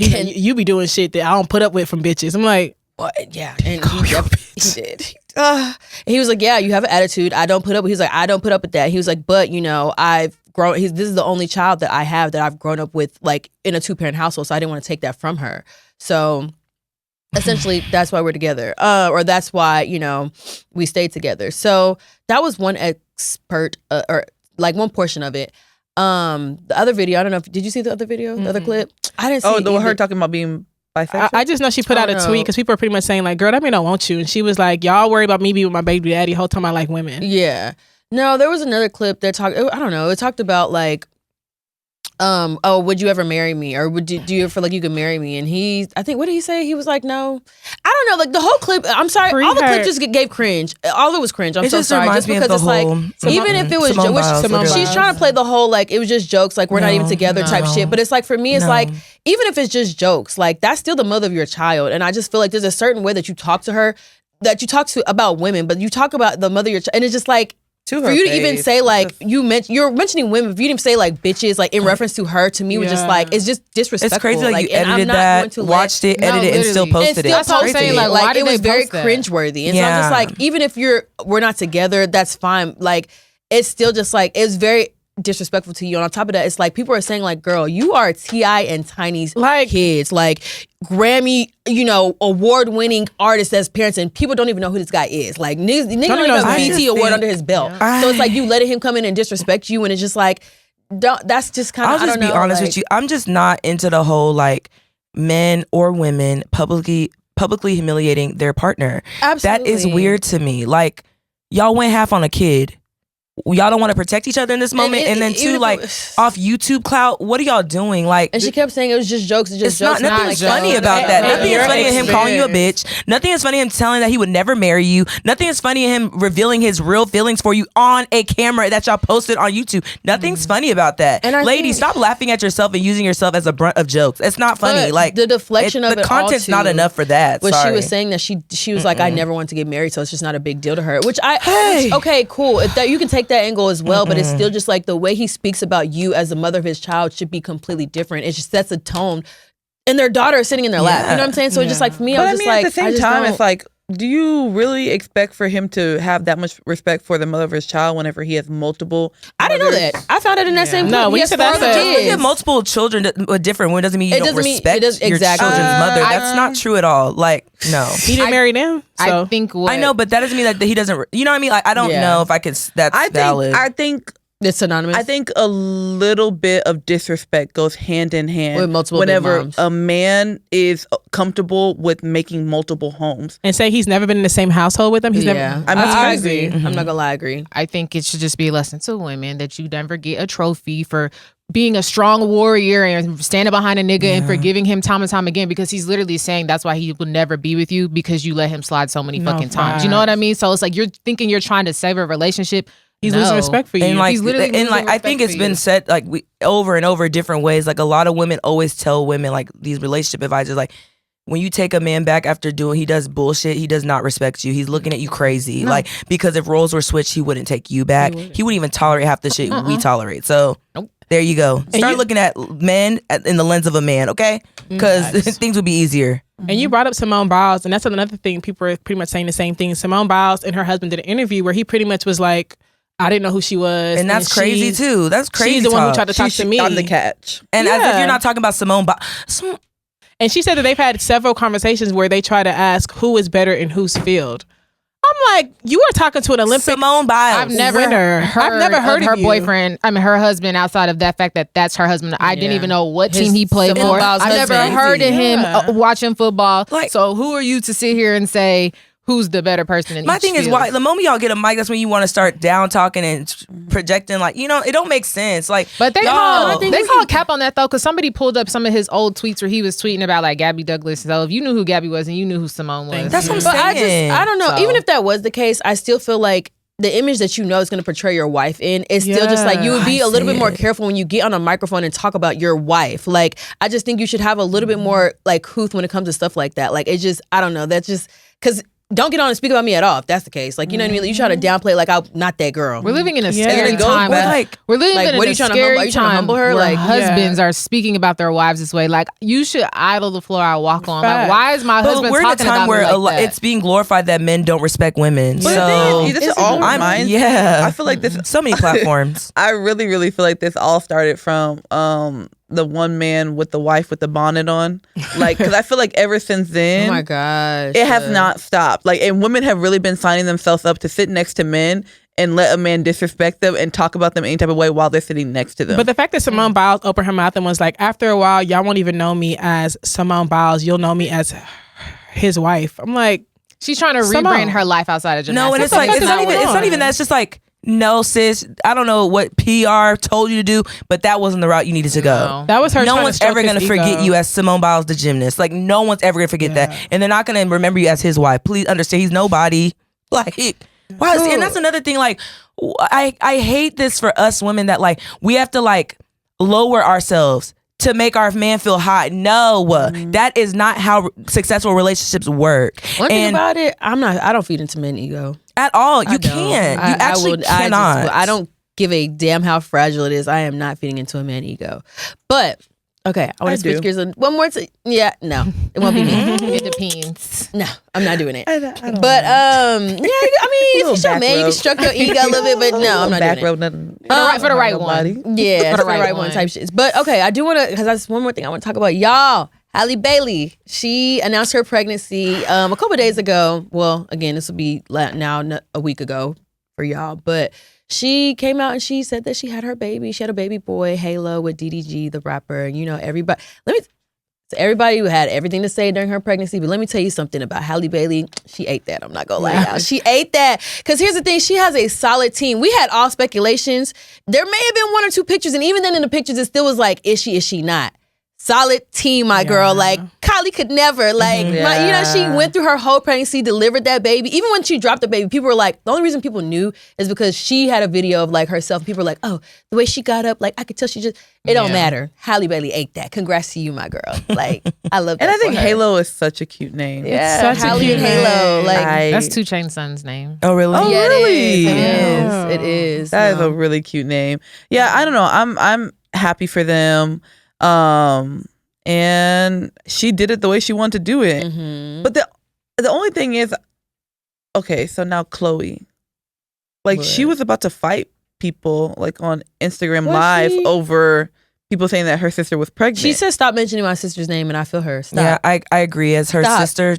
And you be doing shit that I don't put up with from bitches." I'm like, well, yeah, and he did. And he was like, "Yeah, you have an attitude. I don't put up." He's like, "I don't put up with that." He was like, "But I've grown. This is the only child that I have that I've grown up with, like in a 2-parent household. So I didn't want to take that from her. So essentially, that's why we're together, or that's why we stayed together." So that was one or like one portion of it. The other video, I don't know. Did you see the other video? The other clip? I didn't see. Oh, the one her talking about being. I just know she put out a tweet because people are pretty much saying like, "Girl, that mean I want you," and she was like, "Y'all worry about me being with my baby daddy the whole time I like women." Yeah. No, there was another clip that talked. I don't know. It talked about like, would you ever marry me, or do you feel like you could marry me? And I think, what did he say? He was like, no. I don't know. Like the whole clip. I'm sorry. All the clip just gave cringe. All of it was cringe. I'm so sorry. Just because it's like, even if it was, she's trying to play the whole like it was just jokes, like we're not even together type shit. But it's like for me, it's like even if it's just jokes, like that's still the mother of your child, and I just feel like there's a certain way that you talk to her, that you talk to about women, but you talk about the mother of your child, and it's just like. for you to even say like you're mentioning women, if you didn't say like bitches like in reference to her, to me was just like it's just disrespectful. It's crazy like you edited that, watched it, edited it, and still posted it. That's what I'm saying. Like it was very cringeworthy. And so I'm just like, even if we're not together, that's fine. Like it's still just like it's very disrespectful to you. And on top of that, it's like people are saying like, girl, you are T.I. and Tiny's kids, like Grammy, award-winning artists as parents, and people don't even know who this guy is. Like nigga don't even have a BT award under his belt. So it's like you letting him come in and disrespect you, and it's just like, that's just kind of. I'll just be honest with you. I'm just not into the whole like men or women publicly humiliating their partner. Absolutely. That is weird to me. Like y'all went half on a kid. Y'all don't want to protect each other in this moment, and then too, like off YouTube clout. What are y'all doing? Like, and she kept saying it was just jokes. It's just jokes. Nothing's funny about that. Nothing is funny in him calling you a bitch. Nothing is funny in him telling that he would never marry you. Nothing is funny in him revealing his real feelings for you on a camera that y'all posted on YouTube. Nothing's funny about that. And ladies, stop laughing at yourself and using yourself as a brunt of jokes. It's not funny. Like the deflection of the content's not enough for that. But she was saying that she was like, I never want to get married, so it's just not a big deal to her. Which okay, cool. If that you can take that angle as well. But it's still just like the way he speaks about you as the mother of his child should be completely different. It just sets a tone. And their daughter is sitting in their lap. You know what I'm saying? So it's just like for me, I'm just like, at the same time, it's like, do you really expect for him to have that much respect for the mother of his child whenever he has multiple? I didn't know that. I found it in that same. No, we said that. You have multiple children different one doesn't mean you don't respect your children's mother. That's not true at all. Like, no, he didn't marry them. So. I think I know, but that doesn't mean that he doesn't. You know what I mean? Like, I don't know if I could. That's valid. I think. It's synonymous. I think a little bit of disrespect goes hand in hand with multiple whenever a man is comfortable with making multiple homes and say he's never been in the same household with them. He's never. I agree. I'm not gonna lie, I agree. I think it should just be a lesson to women that you never get a trophy for being a strong warrior and standing behind a nigga and forgiving him time and time again, because he's literally saying that's why he will never be with you because you let him slide so many fucking times. You know what I mean? So it's like you're thinking you're trying to save a relationship. He's losing respect for you. And like, he's literally I think it's been said like over and over different ways. Like a lot of women always tell women, like these relationship advisors, like when you take a man back after he does bullshit, he does not respect you. He's looking at you crazy. Like, because if roles were switched, he wouldn't take you back. He wouldn't even tolerate half the shit we tolerate. So there you go. Start looking at men in the lens of a man, okay? Because things would be easier. And you brought up Simone Biles, and that's another thing. People are pretty much saying the same thing. Simone Biles and her husband did an interview where he pretty much was like, I didn't know who she was. And that's crazy too. That's crazy. She's the one who tried to talk to me. On the catch. And as if you're not talking about Simone Biles. And she said that they've had several conversations where they try to ask who is better in whose field. I'm like, you are talking to an Olympic Simone Biles. I've never heard of her boyfriend. I mean, her husband. Outside of that fact that that's her husband, I didn't even know what team he played for. I've never heard of him watching football. Like, so who are you to sit here and say who's the better person in my each thing field? is, why the moment y'all get a mic, that's when you want to start down talking and projecting, like, it don't make sense. Like, but they call cap on that though, because somebody pulled up some of his old tweets where he was tweeting about like Gabby Douglas. So if you knew who Gabby was and you knew who Simone was, that's what I'm saying. I don't know. So, even if that was the case, I still feel like the image that you know is going to portray your wife in is still just like, you would be a little bit more careful when you get on a microphone and talk about your wife. Like, I just think you should have a little bit more like couth when it comes to stuff like that. Like, it's just, I don't know. That's just because. Don't get on and speak about me at all if that's the case. Like, you know what I mean? You try to downplay like I'm not that girl. We're living in a scary time. We're living in a scary time where like husbands are speaking about their wives this way. Like, you should idle the floor I walk on. Like, why is my husband talking about me like that? We're in a time where it's being glorified that men don't respect women. But so this is all mine. Yeah. I feel like this. So many platforms. I really, really feel like this all started from the one man with the wife with the bonnet on, like, because I feel like ever since then, oh my gosh, it has not stopped. Like, and women have really been signing themselves up to sit next to men and let a man disrespect them and talk about them any type of way while they're sitting next to them. But the fact that Simone Biles opened her mouth and was like, after a while, y'all won't even know me as Simone Biles, you'll know me as his wife. I'm like, she's trying to rebrand her life outside of gymnastics. No, and it's like, it's not even that. It's just like, no, sis, I don't know what PR told you to do, but that wasn't the route you needed to go. That was her. No one's ever going to forget you as Simone Biles, the gymnast. Like, no one's ever going to forget that. And they're not going to remember you as his wife. Please understand, he's nobody. Like, why? And that's another thing. Like, I hate this for us women that, like, we have to, like, lower ourselves to make our man feel hot. No, that is not how successful relationships work. One thing about it, I don't feed into men ego at all. You can't. You actually cannot. I don't give a damn how fragile it is. I am not feeding into a man ego. But okay, I want to switch gears one more time. Yeah, no, it won't be me. It depends. No, I'm not doing it. I don't but know. I mean, if you show man, you can stroke your ego a little bit. But no, I'm not back doing road, it. nothing. For the right one. Yeah, for the right one type shit. But okay, I do want to, because that's one more thing I want to talk about. Y'all, Halle Bailey, she announced her pregnancy a couple of days ago. Well, again, this will be now a week ago for y'all, but she came out and she said that she had her baby. She had a baby boy, Halo, with DDG, the rapper. And you know, everybody who had everything to say during her pregnancy. But let me tell you something about Halle Bailey. She ate that. I'm not gonna lie, y'all. She ate that. Because here's the thing, she has a solid team. We had all speculations. There may have been 1 or 2 pictures, and even then in the pictures, it still was like, is she not? Solid team, my girl. Like, Kylie could never. Like, she went through her whole pregnancy, delivered that baby. Even when she dropped the baby, people were like, the only reason people knew is because she had a video of like herself. People were like, oh, the way she got up, like I could tell she just, it don't matter. Halle Bailey ate that. Congrats to you, my girl. Like, I love that. And I think for her. Halo is such a cute name. Yeah, It's such Halle a cute and Halo. name. Like, That's 2 Chainz' son's name. Oh, really? Oh, yeah, really? It is. That is a really cute name. Yeah, I don't know. I'm happy for them. And she did it the way she wanted to do it. Mm-hmm. But the only thing is, okay, so now Chloe, like she was about to fight people like on Instagram Live over people saying that her sister was pregnant. She said, "Stop mentioning my sister's name," and I feel her. Stop. Yeah, I agree. As her sister,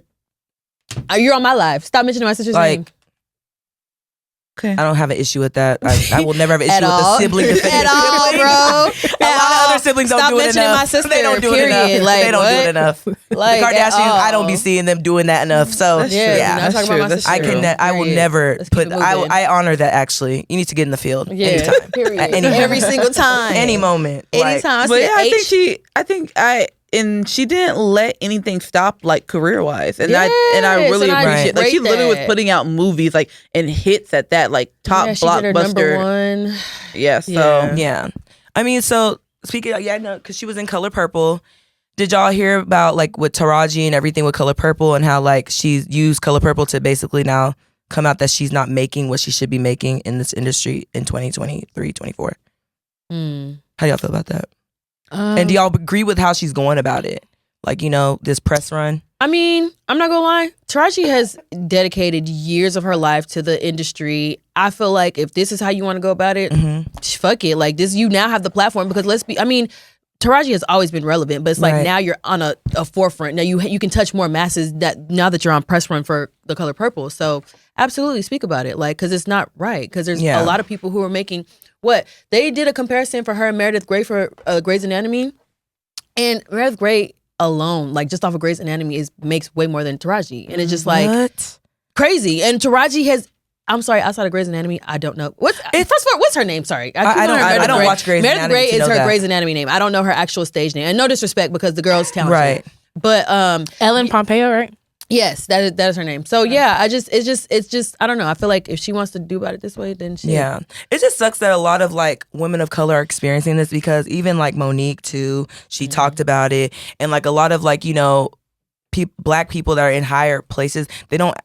you're on my live. Stop mentioning my sister's name. Okay. I don't have an issue with that. I will never have an issue with all. the sibling defending At all, sibling. bro. A lot of other siblings don't Stop do it mentioning enough. my sister, They don't do it period. enough. Like, they don't do what? it enough. Like, the at Kardashians, I don't be all. seeing them doing that enough. So That's Yeah, true. you're not That's talking true. about my That's sister. true. I will Period. never Let's keep put. it moving. I honor that. Actually, you need to get in the field anytime, period. at any Every moment. single time, any moment, anytime. But yeah, and she didn't let anything stop like career wise, and I really appreciate. Like she literally was putting out movies like and hits at that like top she did her blockbuster. number 1. Yeah, so yeah. I mean, so speaking of, because she was in Color Purple. Did y'all hear about like with Taraji and everything with Color Purple and how like she's used Color Purple to basically now come out that she's not making what she should be making in this industry in 2023, 24? How do y'all feel about that? And do y'all agree with how she's going about it? Like, this press run? I mean, I'm not gonna lie. Taraji has dedicated years of her life to the industry. I feel like if this is how you want to go about it, fuck it. Like this, you now have the platform because Taraji has always been relevant, but it's like now you're on a forefront. Now you can touch more masses now that you're on press run for The Color Purple. So absolutely speak about it, like because it's not right. Because there's a lot of people who are making they did a comparison for her and Meredith Grey for Grey's Anatomy, and Meredith Grey alone, like just off of Grey's Anatomy, makes way more than Taraji, and it's just like crazy. And Taraji has. I'm sorry, outside of Grey's Anatomy, I don't know. First of all, what's her name? Sorry. I don't watch Grey's Anatomy. Meredith Grey is her Grey's Anatomy name. I don't know her actual stage name. And no disrespect because the girl's talented. Right. But Ellen Pompeo, right? Yes, that is her name. So yeah, it's just I don't know. I feel like if she wants to do about it this way, then she it just sucks that a lot of like women of color are experiencing this because even like Monique too, she talked about it, and like a lot of like Black people that are in higher places, they don't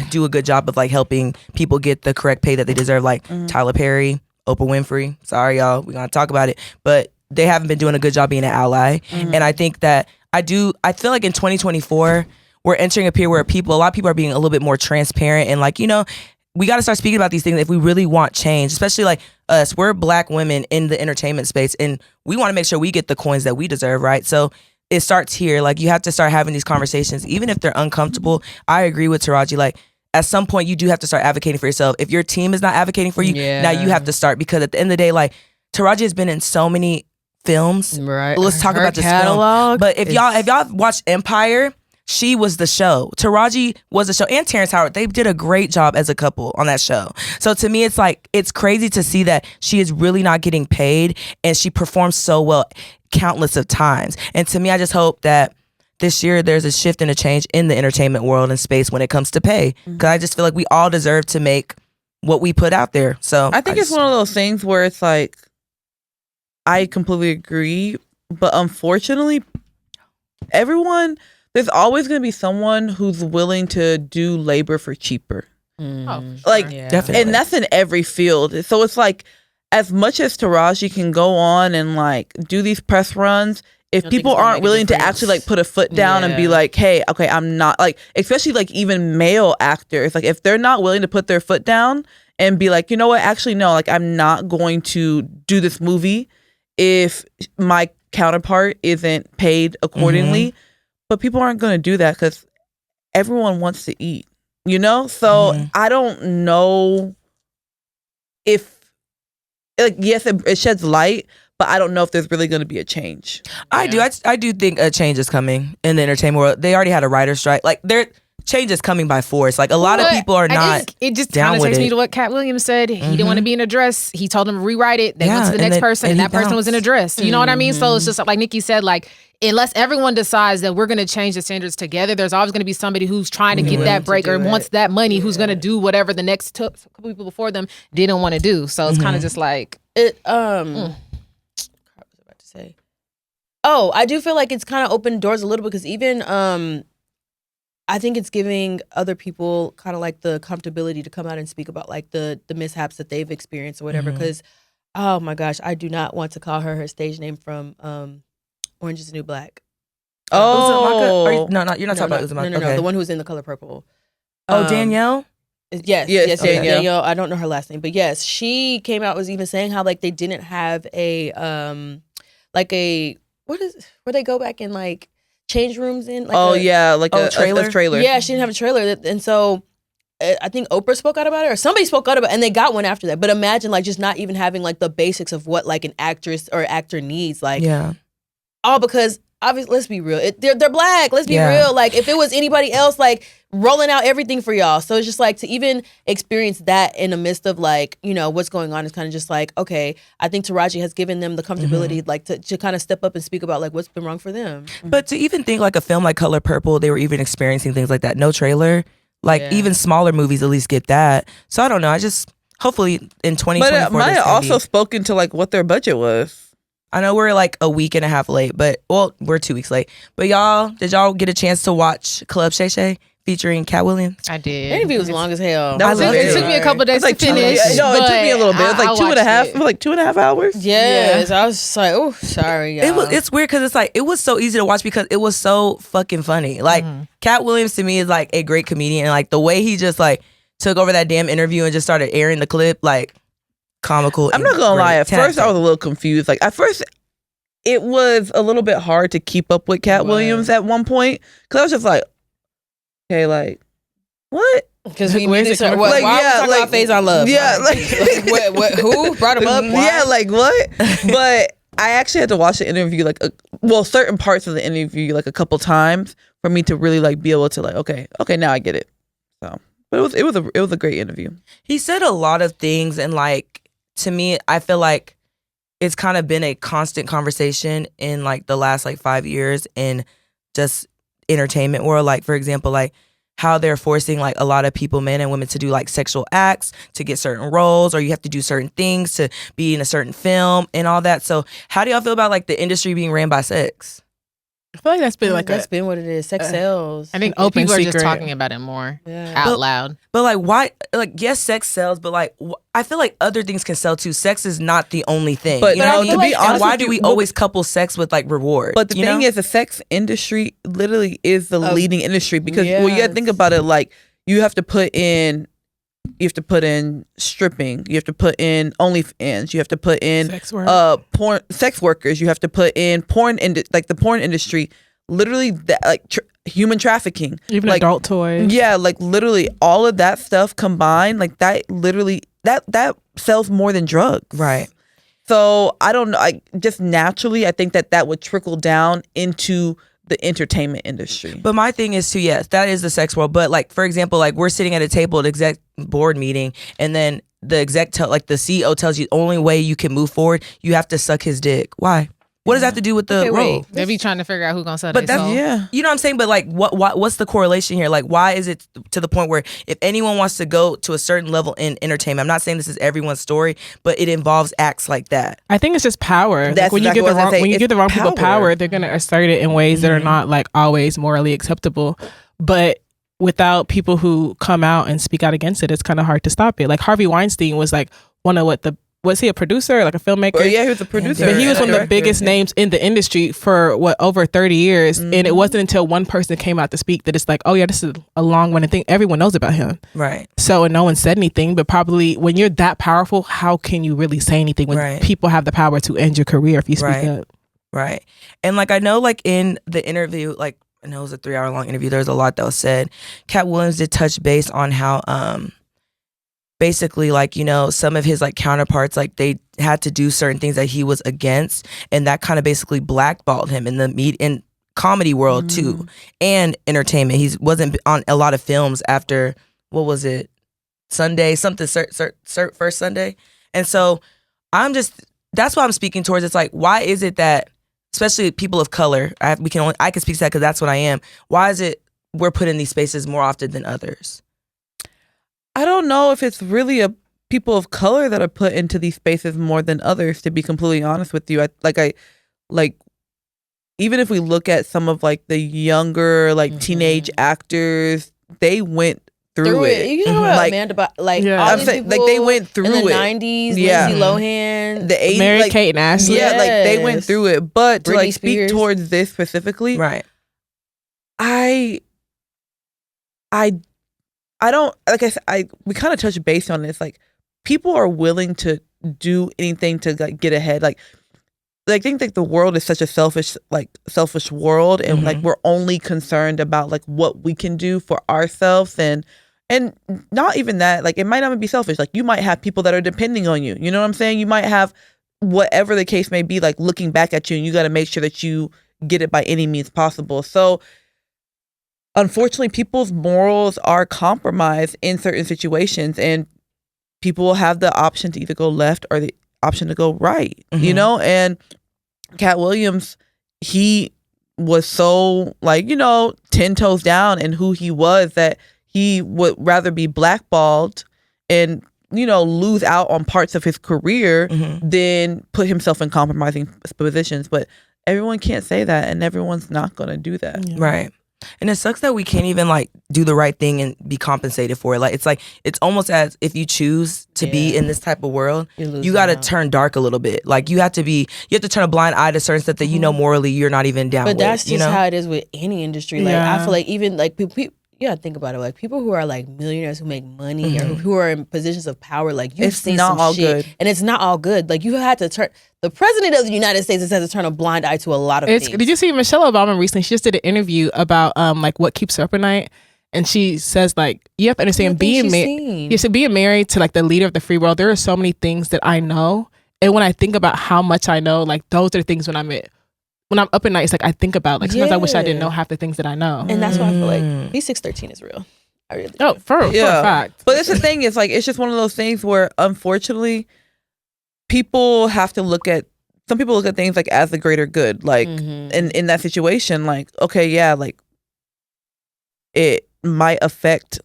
do a good job of like helping people get the correct pay that they deserve. Like Tyler Perry, Oprah Winfrey. Sorry, y'all, we're gonna talk about it, but they haven't been doing a good job being an ally. And I think that I feel like in 2024 we're entering a period where a lot of people are being a little bit more transparent and like we got to start speaking about these things if we really want change, especially like us. We're Black women in the entertainment space, and we want to make sure we get the coins that we deserve, right? So it starts here. Like you have to start having these conversations, even if they're uncomfortable. I agree with Taraji. Like at some point, you do have to start advocating for yourself. If your team is not advocating for you, now you have to start, because at the end of the day, like Taraji has been in so many films. Right. Let's talk about this catalog. film. But if y'all watched Empire, she was the show. Taraji was the show, and Terrence Howard. They did a great job as a couple on that show. So to me, it's like it's crazy to see that she is really not getting paid, and she performs so well countless of times. And to me, I just hope that this year there's a shift and a change in the entertainment world and space when it comes to pay. Because I just feel like we all deserve to make what we put out there. So I think it's one of those things where it's like I completely agree, but unfortunately, there's always going to be someone who's willing to do labor for cheaper. Oh, for sure. Like, Definitely. and that's in every field. So it's like, as much as Taraji can go on and like do these press runs, if think people it's gonna aren't make a willing to difference. actually like put a foot down and be Yeah. like, hey, okay, I'm not like, especially like even male actors, like if they're not willing to put their foot down and be like, you know what, actually no, like I'm not going to do this movie if my counterpart isn't paid accordingly. But people aren't going to do that because everyone wants to eat, you know? So I don't know if, like, yes, it sheds light, but I don't know if there's really going to be a change. I do think a change is coming in the entertainment world. They already had a writer's strike. Like, their change is coming by force. Like, a lot of people are not It just down kind of with takes me it. to what Cat Williams said. He didn't want to be in a dress. He told them to rewrite it. They went Yeah, to the and next then- person, and and he that person was in a bounced. dress. You know what I mean? So it's just like Nikki said, like, unless everyone decides that we're going to change the standards together, there's always going to be somebody who's trying to get that break or wants that money, who's going to do whatever the next couple people before them didn't want to do. So it's kind of just like, What was I about to say? Oh, I do feel like it's kind of opened doors a little bit because even I think it's giving other people kind of like the comfortability to come out and speak about like the mishaps that they've experienced or whatever. Because oh my gosh, I do not want to call her stage name from Orange Is the New Black. Oh, No, you're not talking about Uzumaki. No, Okay. the one who's in The Color Purple. Oh, Danielle? Yes, Yes, Danielle. Danielle. I don't know her last name, but yes, she came out was even saying how like they didn't have a what is where they go back and like change rooms in. Like a trailer? A trailer. Yeah, she didn't have a trailer, and so I think Oprah spoke out about it, or somebody spoke out about it, and they got one after that. But imagine like just not even having like the basics of what like an actress or actor needs, like all because. Obviously, let's be real. They're black. Let's be real. Like, if it was anybody else, like, rolling out everything for y'all. So it's just like to even experience that in the midst of like, you know, what's going on is kind of just like, okay, I think Taraji has given them the comfortability, like, to kind of step up and speak about like what's been wrong for them. But to even think like a film like Color Purple, they were even experiencing things like that. No trailer. Like, even smaller movies at least get that. So I don't know. I just, hopefully in 2024. But Maya also spoken to like what their budget was. I know we're like a week and a half late, but we're 2 weeks late. But did y'all get a chance to watch Club Shay Shay featuring Cat Williams? I did. The interview was long as hell. That was It took me a couple days to like finish. it took me a little bit. It was like two and a half hours. Yes, I was just like, oh, sorry, y'all. It's weird because it's like it was so easy to watch because it was so fucking funny. Like Cat Williams to me is like a great comedian, and like the way he just like took over that damn interview and just started airing the clip, like comical. I'm not gonna lie. At first, I was a little confused. Like at first, it was a little bit hard to keep up with Cat Williams at one point because I was just like, okay, like what? Because we Where's made it this, coming why from? are we talking about Phase on Love? Yeah, like what, who brought him up? Why? Yeah, like what? But I actually had to watch the interview like certain parts of the interview like a couple times for me to really like be able to like okay, now I get it. So, but it was a great interview. He said a lot of things, and like to me, I feel like it's kind of been a constant conversation in like the last like 5 years in just entertainment world. Like for example, like how they're forcing like a lot of people, men and women, to do like sexual acts to get certain roles, or you have to do certain things to be in a certain film and all that. So how do y'all feel about like the industry being ran by sex? I feel like that's been like That's been what it is. Sex sells. I think Open people are secret. just talking about it more Yeah. out loud. But like why, like yes, sex sells, but like I feel like other things can sell too. Sex is not the only thing. But you know no, what I to mean? be And honest why with do you, we always couple sex with like reward? But the you thing know? is, the sex industry literally is the leading industry because well, you got to think Yes. about it. Like you have to put in stripping, you have to put in OnlyFans, you have to put in Sex work. porn, sex workers, you have to put in porn, like the porn industry, literally that like human trafficking, even like, adult toys. Yeah, like literally all of that stuff combined, like that literally that sells more than drugs. right. So I don't know. I just naturally, I think that would trickle down into the entertainment industry. But my thing is too, yes, that is the sex world. But like, for example, like we're sitting at a table at exec board meeting, and then the exec the CEO tells you the only way you can move forward, you have to suck his dick. Why? What does that have to do with the role? They be trying to figure out who gonna sell But their that's soul. you know what I'm saying. But like, what's the correlation here? Like, why is it to the point where if anyone wants to go to a certain level in entertainment, I'm not saying this is everyone's story, but it involves acts like that. I think it's just power. That's Like when exactly you what I was gonna say. give the wrong people Power. power, they're gonna assert it in ways that are not like always morally acceptable. But without people who come out and speak out against it, it's kind of hard to stop it. Like Harvey Weinstein was like one of was he a producer, like a filmmaker? Oh, yeah, he was a producer. But he was and one of the director. biggest names in the industry for over 30 years. And it wasn't until one person came out to speak that it's like, oh yeah, this is a long-running thing. Everyone knows about him. Right. So, and no one said anything, but probably when you're that powerful, how can you really say anything when people have the power to end your career if you speak up? Right. And like, I know like in the interview, like I know it was a 3-hour long interview, there was a lot that was said. Cat Williams did touch base on how, basically, like, you know, some of his like counterparts, like they had to do certain things that he was against, and that kind of basically blackballed him in the comedy world too, and entertainment. He wasn't on a lot of films after, what was it, Sunday, something, first Sunday. And so that's what I'm speaking towards. It's like, why is it that, especially people of color, I can speak to that because that's what I am. Why is it we're put in these spaces more often than others? I don't know if it's really people of color that are put into these spaces more than others, to be completely honest with you. Even if we look at some of like the younger, like teenage actors, they went through it. You know what, Amanda, all I'm these saying, people like they went through in the it. 90s, Yeah. Lindsay Lohan, The 80s, Mary like, Kate and Ashley. Yeah, like they went Yes. through it. But to Britney like speak Spears. towards this specifically, Right. I don't, like I said, we kind of touched base on this. Like, people are willing to do anything to like get ahead. Like I think like the world is such a selfish world, and like we're only concerned about like what we can do for ourselves, and not even that. Like, it might not even be selfish. Like, you might have people that are depending on you. You know what I'm saying? You might have whatever the case may be, like looking back at you, and you got to make sure that you get it by any means possible. So unfortunately, people's morals are compromised in certain situations, and people will have the option to either go left or the option to go right, you know? And Cat Williams, he was so, like, you know, 10 toes down in who he was, that he would rather be blackballed and, you know, lose out on parts of his career than put himself in compromising positions. But everyone can't say that, and everyone's not going to do that. Right. And it sucks that we can't even like do the right thing and be compensated for it. Like, it's almost as if you choose to be in this type of world, you got to turn dark a little bit. Like, you have to turn a blind eye to certain stuff that you know morally you're not even down with. But that's just you know? how it is with any industry. Like, I feel like even like people, you gotta think about it. Like, people who are like millionaires who make money or who are in positions of power, like, you've seen not some all shit, good. and it's not all good. Like, you had to turn. The president of the United States has had to turn a blind eye to a lot of things. Did you see Michelle Obama recently? She just did an interview about like what keeps her up at night, and she says like, you have to understand being married to like the leader of the free world. There are so many things that I know, and when I think about how much I know, like those are the things when I'm up at night, it's like I think about like sometimes I wish I didn't know half the things that I know. And that's why I feel like B613 is real. I really do. For a fact. But that's the thing, is like, it's just one of those things where unfortunately people have to some people look at things like as the greater good. Like in that situation, like, okay, yeah, like it might affect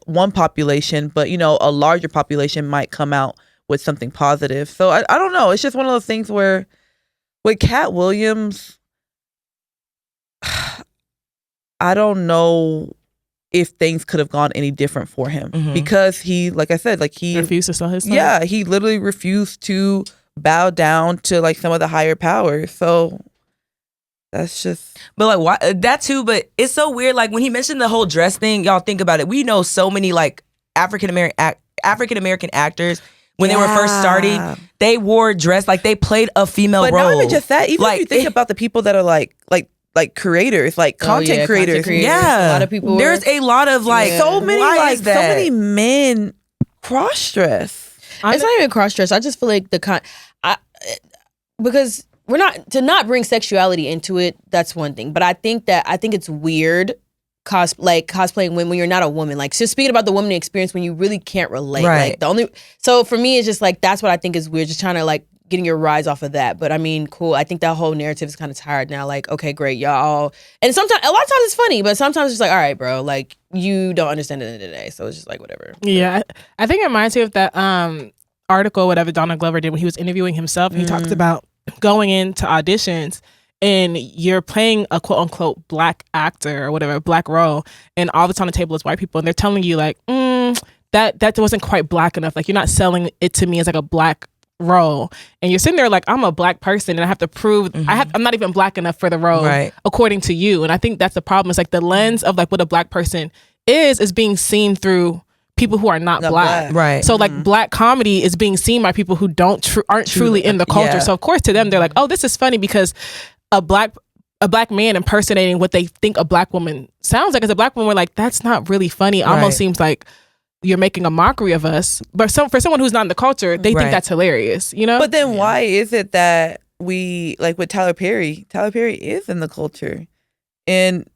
one population, but you know, a larger population might come out with something positive. So I don't know. It's just one of those things where with Cat Williams, I don't know if things could have gone any different for him, because he, like I said, like he refused to sell his soul. Yeah, he literally refused to bow down to like some of the higher powers. So that's just. But like, why that too? But it's so weird. Like, when he mentioned the whole dress thing, y'all think about it. We know so many like African American actors. When they were first starting, they wore dress, like they played a female role. But not even just that. Even like, if you think about the people that are like creators, like content creators. Yeah, a lot of people. There's a lot of like so many men cross dress. It's not even cross dress. I just feel like because we're not bring sexuality into it. That's one thing. But I think it's weird. Cosplaying when you're not a woman, like just speaking about the woman experience when you really can't relate. Right. Like so for me it's just like that's what I think is weird. Just trying to like getting your rise off of that. But I mean, cool. I think that whole narrative is kind of tired now. Like, okay, great, y'all. And sometimes, a lot of times it's funny, but sometimes it's like, all right, bro, like you don't understand it at the end of the day. So it's just like, whatever. Yeah. I think it reminds me of that article, whatever Donald Glover did when he was interviewing himself. He talked about going into auditions and you're playing a quote unquote black actor or whatever, black role. And all that's on the table is white people. And they're telling you like, that wasn't quite black enough. Like you're not selling it to me as like a black role, and you're sitting there like I'm a black person and I have to prove I'm not even black enough for the role according to you. And I think that's the problem. It's like the lens of like what a black person is being seen through people who are not black. Right. So like black comedy is being seen by people who aren't truly in the culture. So of course to them they're like, oh, this is funny because a black man impersonating what they think a black woman sounds like as a black woman. We're like, that's not really funny. It almost seems like you're making a mockery of us. But for someone who's not in the culture, they think that's hilarious, you know? But then why is it that we, like with Tyler Perry is in the culture and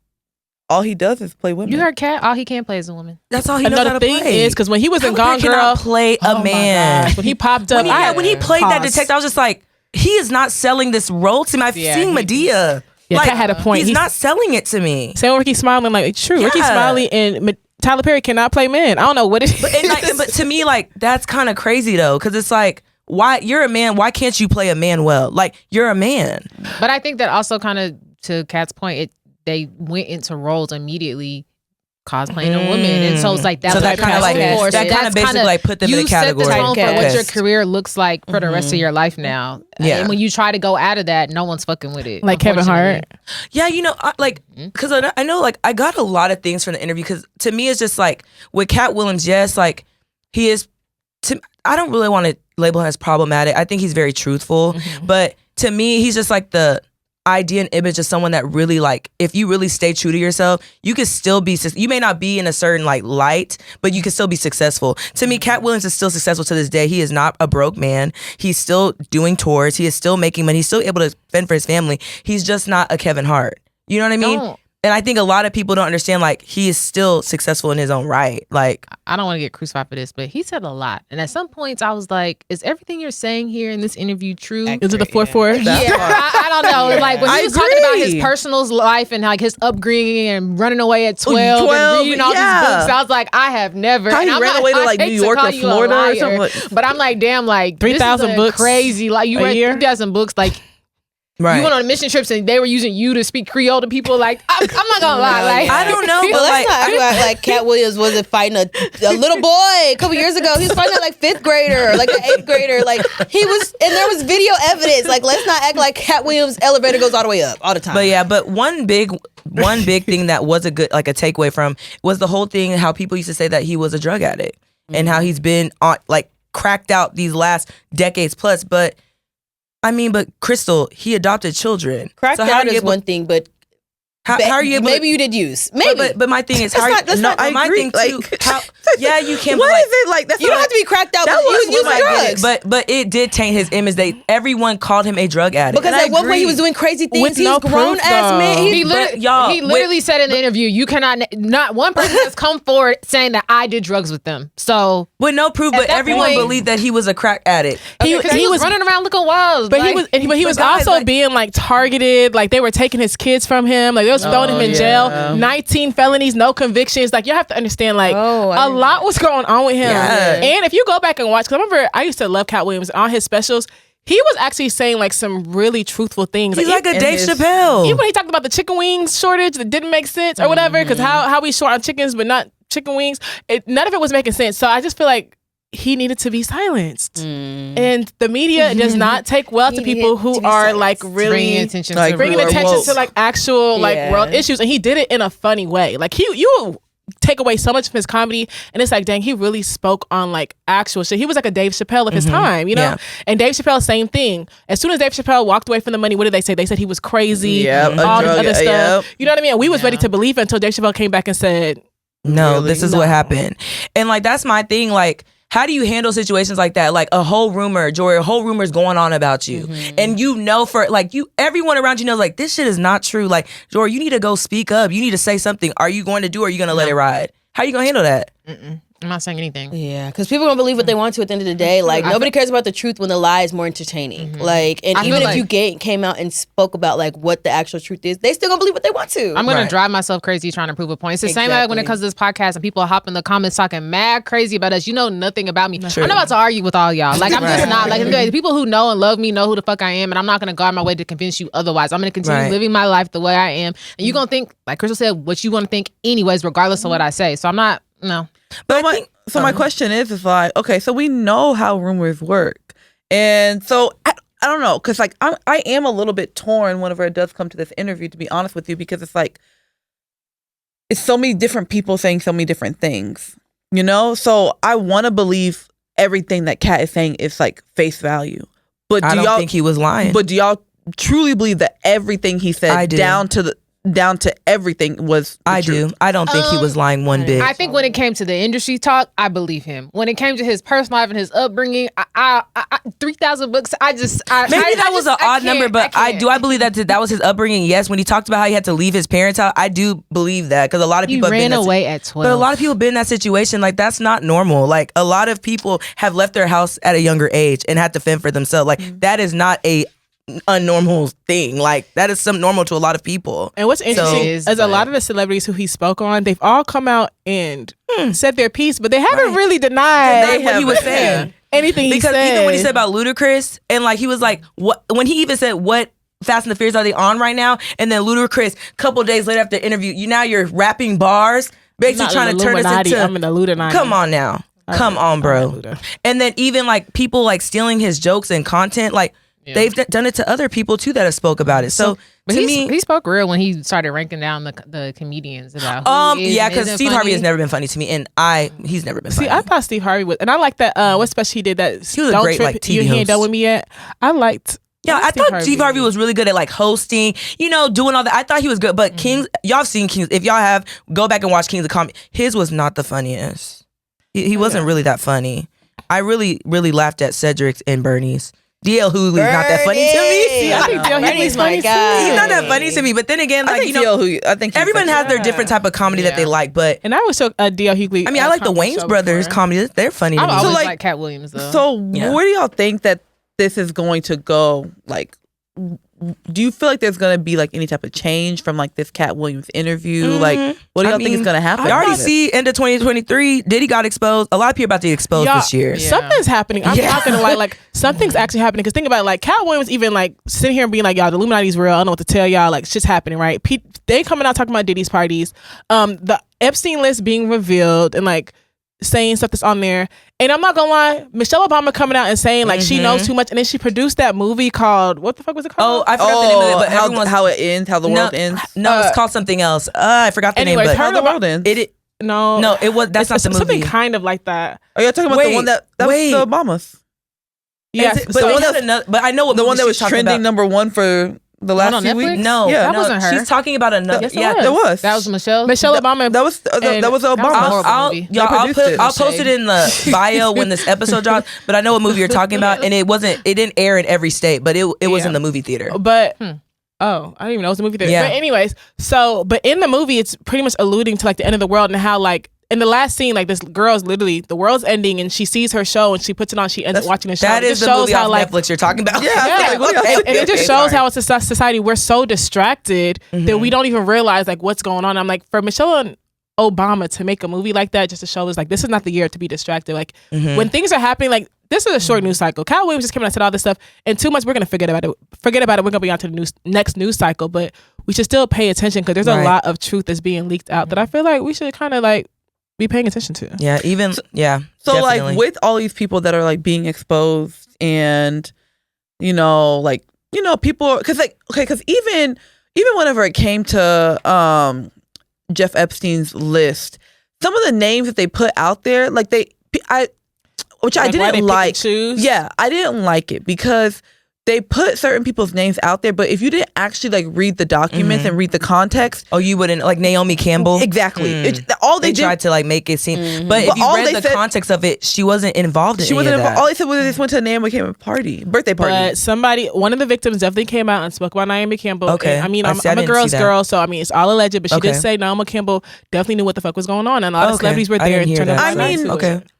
all he does is play women. You heard Cat? All he can play is a woman. That's all he knows how Another to thing play. is, because when he was in Gone Girl, cannot play a man. when he popped up, when he played that detective, I was just like, he is not selling this role to me. I've seen Medea. Yeah, like, Kat had a point. He's not selling it to me. Same with Ricky Smiley, like it's true. Yeah. Ricky Smiley and Tyler Perry cannot play men. I don't know what it is. But to me, like, that's kind of crazy though, because it's like, why you're a man? Why can't you play a man well? Like, you're a man. But I think that also kind of, to Kat's point, they went into roles immediately cosplaying a woman, and so it's like that's so that kind of like basically like put them in a category. You set the tone for what your career looks like for the rest of your life now. Yeah. And when you try to go out of that, no one's fucking with it. Like Kevin Hart. Yeah, you know, because I know, like, I got a lot of things from the interview, because to me, it's just like with Cat Williams, yes, like he is. I don't really want to label him as problematic. I think he's very truthful, but to me, he's just like the idea and image of someone that really, like, if you really stay true to yourself, you can still be, you may not be in a certain like light, but you can still be successful. To me, Cat Williams is still successful to this day. He is not a broke man. He's still doing tours. He is still making money. He's still able to fend for his family. He's just not a Kevin Hart. You know what I mean? And I think a lot of people don't understand, like, he is still successful in his own right. Like, I don't want to get crucified for this, but he said a lot. And at some points, I was like, is everything you're saying here in this interview true? Is it the 4-4? Yeah, I don't know. Like, when he was talking about his personal life and like his upbringing and running away at 12 and reading all these books, I was like, I have never. How he ran away to like New York or Florida or something. But I'm like, damn, like 3,000 books crazy. Like, you read 3,000 books, like. right. You went on mission trips and they were using you to speak Creole to people. Like, I'm not gonna lie. Like, I don't know, but But let's like, not act like Cat Williams wasn't fighting a little boy a couple years ago. He was fighting a like 5th grader, like an 8th grader. Like he was, and there was video evidence. Like, let's not act like Cat Williams' elevator goes all the way up all the time. But yeah, but one big thing that was a good, like, a takeaway from was the whole thing, how people used to say that he was a drug addict and how he's been on, like, cracked out these last decades plus. But I mean, but Crystal, he adopted children. Cracked out is one thing, but how are you able? Maybe you did use. Maybe. But my thing is, how I my agree. thing too. Yeah, you can. What is it like? That's you don't have to be cracked out, but you was using drugs. But it did taint his image. Everyone called him a drug addict. Because at one point he was doing crazy things. With He's no grown proof, ass man. though. he literally said in the interview, you cannot, not one person has come forward saying that I did drugs with them. So with no proof, but everyone point, believed that he was a crack addict. He was running around looking wild. But like, he was also being like targeted. Like they were taking his kids from him. Like they was throwing him in jail. 19 felonies, no convictions. Like you have to understand, like a lot was going on with him. Yeah. And if you go back and watch, because I remember I used to love Cat Williams on his specials. He was actually saying like some really truthful things. He's like a Dave Chappelle. Even when he talked about the chicken wings shortage that didn't make sense or whatever, because how we short on chickens but not chicken wings, none of it was making sense. So I just feel like he needed to be silenced. And the media does not take well to people who are like really bringing attention to like actual like world issues. And he did it in a funny way. Like you take away so much from his comedy and it's like, dang, he really spoke on like actual shit. He was like a Dave Chappelle of his time, you know? Yeah. And Dave Chappelle, same thing. As soon as Dave Chappelle walked away from the money, what did they say? They said he was crazy, all this other stuff. You know what I mean? And we was ready to believe it until Dave Chappelle came back and said, no, this is what happened. And like, that's my thing. Like, how do you handle situations like that? Like a whole rumor, Jori, a whole rumor is going on about you. And you know, for like everyone around you knows like this shit is not true. Like, Jori, you need to go speak up. You need to say something. Are you going to do or are you going to let it ride? How are you going to handle that? I'm not saying anything. Yeah, because people don't believe what they want to at the end of the day. Like, nobody cares about the truth when the lie is more entertaining. Like, and even if you came out and spoke about like what the actual truth is, they still gonna believe what they want to. I'm gonna drive myself crazy trying to prove a point. It's the same like when it comes to this podcast and people hop in the comments talking mad crazy about us. You know nothing about me. I'm not about to argue with all y'all. Like, I'm just not. Like, the people who know and love me know who the fuck I am, and I'm not gonna go out my way to convince you otherwise. I'm gonna continue living my life the way I am, and you're gonna think, like Crystal said, what you want to think anyways, regardless of what I say. So I'm not. No. But my question is like, okay, so we know how rumors work. And so I don't know, because like I am a little bit torn whenever it does come to this interview, to be honest with you, because it's like, it's so many different people saying so many different things, you know? So I want to believe everything that Kat is saying is like face value. But I don't think he was lying. But do y'all truly believe that everything he said down to everything was I do. I don't think he was lying one bit. I think when it came to the industry talk, I believe him. When it came to his personal life and his upbringing, I 3,000 books. Maybe that was an odd number, but I believe that was his upbringing. Yes, when he talked about how he had to leave his parents' house, I do believe that, because a lot of people ran away at 12. But a lot of people have been in that situation. Like, that's not normal. Like, a lot of people have left their house at a younger age and had to fend for themselves. Like, that is not a unnormal thing. Like, that is some normal to a lot is people. And what's interesting is a lot of the celebrities who he spoke on, they've all come out and said their piece, but they haven't really denied what he was saying. Anything he said. Because even when he said about Ludacris, and like he was like, what, when he even said, what Fast and the Furious are they on right now? And then Ludacris, a couple days later after the interview, you're rapping bars, basically trying to turn us into. I'm in the Illuminati. Come on now. Come on, bro. And then even like people like stealing his jokes and content, like, they've done it to other people too that have spoke about it. So to me, he spoke real when he started ranking down the comedians about who is, because Steve Harvey has never been funny to me, and he's never been funny. See, I thought Steve Harvey was, and I like that. What special he did that? He was a great like TV host. He ain't done with me yet. I liked. Yeah, I thought Steve Harvey was really good at like hosting, doing all that. I thought he was good, but Kings, y'all have seen Kings. If y'all have, go back and watch Kings of Comedy. His was not the funniest. He wasn't really that funny. I really, really laughed at Cedric's and Bernie's. DL Hughley's not that funny to me. See, I think DL Hughley's my God. He's not that funny to me. But then again, like, I think everyone has their different type of comedy that they like. But and I was so DL Hughley. I mean, I like the Wayans Brothers comedy. They're funny to me. I always like Cat Williams though. So where do y'all think that this is going to go? Like, do you feel like there's going to be like any type of change from like this Cat Williams interview? Like, what do y'all think is going to happen? I already see end of 2023, Diddy got exposed. A lot of people about to get exposed this year. Something's happening. I'm not going to lie. Like, something's actually happening. Because think about it, like, Cat Williams even like sitting here and being like, y'all, the Illuminati's real. I don't know what to tell y'all. Like, shit's happening, right? They coming out talking about Diddy's parties. The Epstein list being revealed and like saying stuff that's on there. And I'm not gonna lie, Michelle Obama coming out and saying like she knows too much, and then she produced that movie called, what the fuck was it called? Oh, I forgot the name of it, but how it ends, how the world ends. No, it's called something else. I forgot the name, but how the world ends. No, it was. That's not the movie. Something kind of like that. Are you talking about the one that was the Obamas? Yeah, but I know what the one that was trending #1 for the last few weeks. No, that wasn't her. She's talking about another. That was. That was Michelle Obama. That was Obama. I'll post it in the bio when this episode drops. But I know what movie you're talking about, and it didn't air in every state, but it was in the movie theater. But oh, I didn't even know it was a movie theater. Yeah. But anyways, but in the movie, it's pretty much alluding to like the end of the world and how like. In the last scene, like this girl's literally, the world's ending and she sees her show and she puts it on, she ends up watching the show. That is the movie on Netflix you're talking about. Yeah. And it just shows how it's a society, we're so distracted that we don't even realize like what's going on. I'm like, for Michelle and Obama to make a movie like that just to show us like this is not the year to be distracted. Like when things are happening, like this is a short news cycle. Cat Williams just came out and said all this stuff. In 2 months, we're going to forget about it. We're going to be on to the next news cycle, but we should still pay attention because there's a lot of truth that's being leaked out that I feel like we should kind of like be paying attention to. Yeah, So definitely. like with all these people that are like being exposed and people, because even whenever it came to Jeff Epstein's list, some of the names that they put out there, which I didn't like. Yeah, I didn't like it because they put certain people's names out there, but if you didn't actually like read the documents and read the context, you wouldn't like Naomi Campbell. Exactly. All they did, tried to like make it seem, but if you read the context of it, she wasn't involved in she wasn't any of involved. that. All they said was they just went to a Naomi Campbell birthday party. But one of the victims definitely came out and spoke about Naomi Campbell. Okay. And, I mean, I I'm a girl's girl, so I mean, it's all alleged. But she Okay. did say Naomi Campbell definitely knew what the fuck was going on, and a lot of celebrities were there and turned I mean,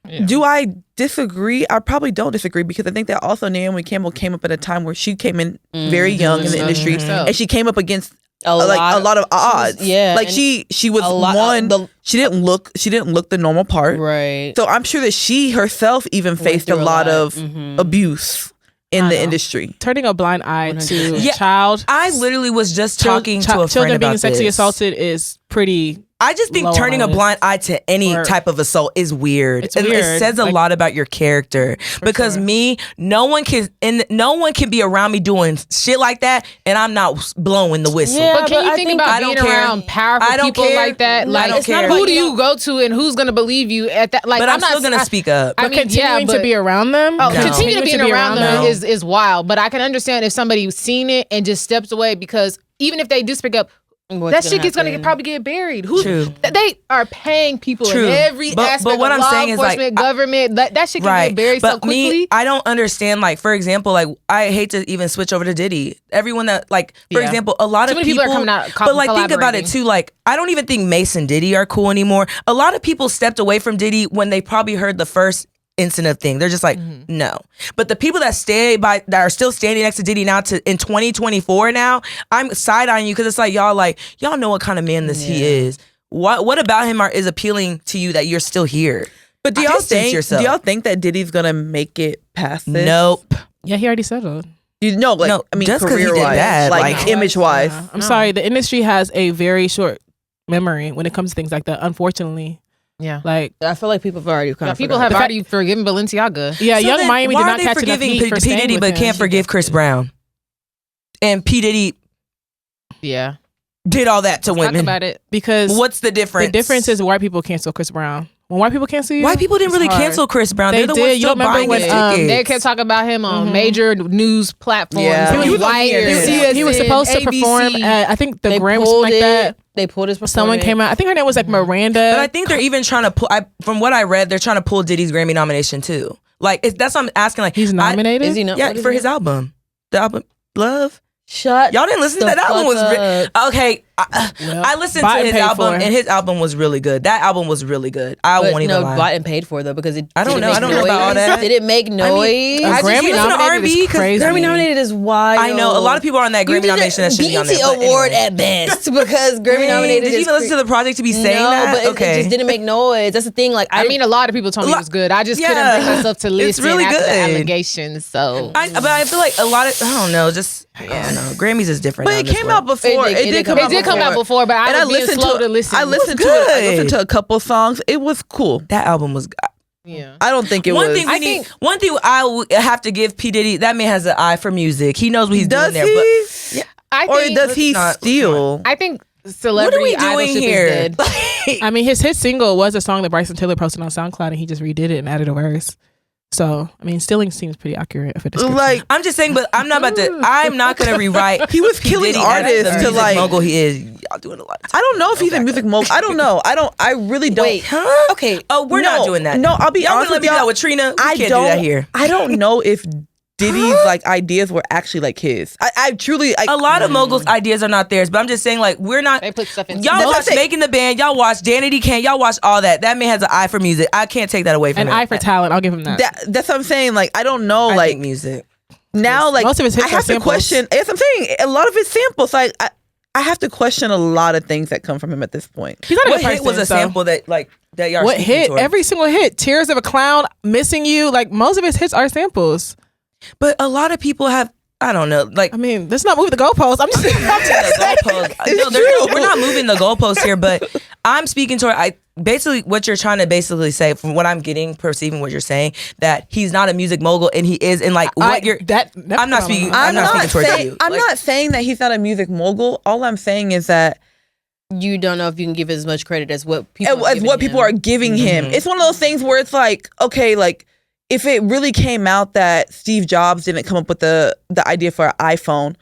Yeah. do I disagree? I probably don't disagree because I think that also Naomi Campbell came up at a time where she came in very young in the industry, and she came up against a lot of odds. Like she was she didn't look the normal part, right? So I'm sure that she herself even faced a lot of abuse in the industry. Turning a blind eye to a child. I literally was just talking to a friend children about being sexually this. assaulted is pretty. I just think turning a blind eye to any type of assault is weird. It's weird. It says a lot about your character. Because no one can be around me doing shit like that, and I'm not blowing the whistle. Yeah, but can you think about being around powerful people like that? Like, I don't care. Who do you go to, and who's gonna believe you at that? Like, but I'm still gonna speak up. But continuing to be around them, continue to be around them is wild. But I can understand if somebody's seen it and just steps away, because even if they do speak up, that shit is going to probably get buried. True. They are paying people in every aspect but what of I'm law saying is enforcement, government. That shit can get buried so quickly. Me, I don't understand. Like, for example, like I hate to even switch over to Diddy. Everyone that like, for example, a lot of people are coming out, but like, think about it too. Like, I don't even think Mace and Diddy are cool anymore. A lot of people stepped away from Diddy when they probably heard the first incident thing. They're just like, no. But the people that are still standing next to Diddy now in 2024 now, I'm side-eyeing you because it's like y'all know what kind of man he is. What about him is appealing to you that you're still here? But do y'all think that Diddy's gonna make it past this? Nope. Yeah, he already settled. I mean, just 'cause he did career-wise, bad, like image-wise. Yeah. I'm sorry, the industry has a very short memory when it comes to things like that, unfortunately. Yeah, like I feel like people have already have already forgiven Balenciaga. Yeah, so Young Miami did not catch enough heat for P. Diddy, but can't forgive Chris Brown. And P. Diddy, did all that to women. Talk about it, because what's the difference? The difference is white people cancel Chris Brown. When white people cancel you, white people didn't really cancel Chris Brown. They're the ones still buying his tickets. They kept talking about him on major news platforms. Yeah. He was white. He was supposed to perform at, I think, the Grammys, something like that. They pulled his performance. Someone came out. I think her name was like Miranda. But I think they're even trying to pull. From what I read, they're trying to pull Diddy's Grammy nomination too. Like that's what I'm asking. Like he's nominated. Is he not? Yeah, for his album, the album Love. Shut. Y'all didn't listen to that album. Okay. I listened to his album, and his album was really good. That album was really good. I won't even lie. Bought and paid for though, because I don't know about all that. Did it make noise? I Grammy nominated R&B is crazy. Grammy nominated is wild. I know a lot of people are on that Grammy nomination that should be on there. BET award at best, because Grammy nominated. Did you even listen to the project to be saying that? But it just didn't make noise. That's the thing. Like I mean, a lot of people told me it was good. I just couldn't bring myself to listen really after good. the allegations. So, but I feel like a lot of I don't know. I don't know. Grammys is different. But it came out before. It did come out before. But I was being slow to listen. I listened to it. I listened to a couple songs. It was cool. That album was. Yeah. I don't think it one was. Thing one thing I would have to give P. Diddy. That man has an eye for music. He knows what he's doing there. But or does he steal? I think celebrity what are we doing here? Is dead. I mean, his hit single was a song that Bryson Tiller posted on SoundCloud, and he just redid it and added a verse. So, I mean, stealing seems pretty accurate if it is. Like, I'm just saying, but I'm not going to rewrite. He was killing artists to like mogul he is. Y'all doing a lot. I don't know if he's a music mogul. I don't know. I really don't. Wait, huh? Okay. Oh, we're not doing that. No, I'll be honest with y'all. Let me do that with Trina. We can't do that here. I don't know if Diddy's like ideas were actually like his. I truly a lot of moguls' ideas are not theirs, but I'm just saying like we're not. They put stuff in. Y'all watch Making the Band. Y'all watch Danity Kane. Y'all watch all that. That man has an eye for music. I can't take that away from him. An eye for talent. I'll give him that. That's what I'm saying. Like I don't know. I think music. Now, like most of his hits I have to question. That's what I'm saying. A lot of his samples. Like I have to question a lot of things that come from him at this point. He's not what hit was a sample that y'all? What hit? Toward? Every single hit. Tears of a Clown. Missing You. Like most of his hits are samples. But a lot of people have, I don't know, like. I mean, let's not move the goalposts. I'm just saying. We're not moving the goalposts here, but I'm speaking to basically what you're trying to basically say, from what I'm perceiving what you're saying, that he's not a music mogul and he is, and like what you're. I'm not speaking. I'm not speaking towards you. I'm not saying that he's not a music mogul. All I'm saying is that you don't know if you can give as much credit as what people are giving him. It's one of those things where it's like, okay, like. if it really came out that Steve Jobs didn't come up with the idea for an iPhone,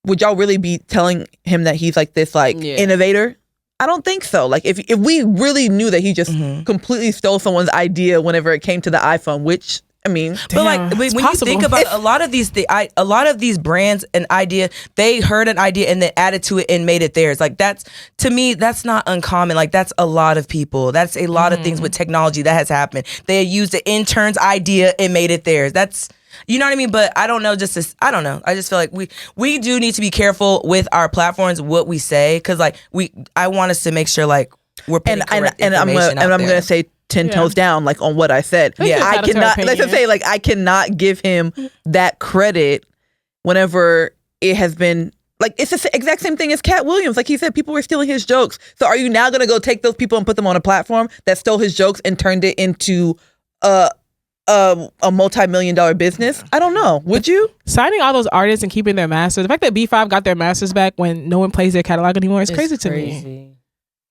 would y'all really be telling him that he's like this innovator? I don't think so. Like if we really knew that he just completely stole someone's idea whenever it came to the iPhone, which I mean, but like when possible. You think about a lot of these brands and idea, they heard an idea and then added to it and made it theirs. Like that's, to me, that's not uncommon. Like that's a lot of people. That's a lot of things with technology that has happened. They used the intern's idea and made it theirs. That's, you know what I mean? But I don't know. I don't know. I just feel like we do need to be careful with our platforms, what we say, because like I want us to make sure like we're putting correct information out there. I'm gonna say 10 toes down, like on what I said. Yeah, I cannot. Let's just say, like, I cannot give him that credit whenever it has been like it's the exact same thing as Cat Williams. Like he said, people were stealing his jokes. So are you now gonna go take those people and put them on a platform that stole his jokes and turned it into a multi-million-dollar business? I don't know. Would you? Signing all those artists and keeping their masters. The fact that B5 got their masters back when no one plays their catalog anymore is crazy to me.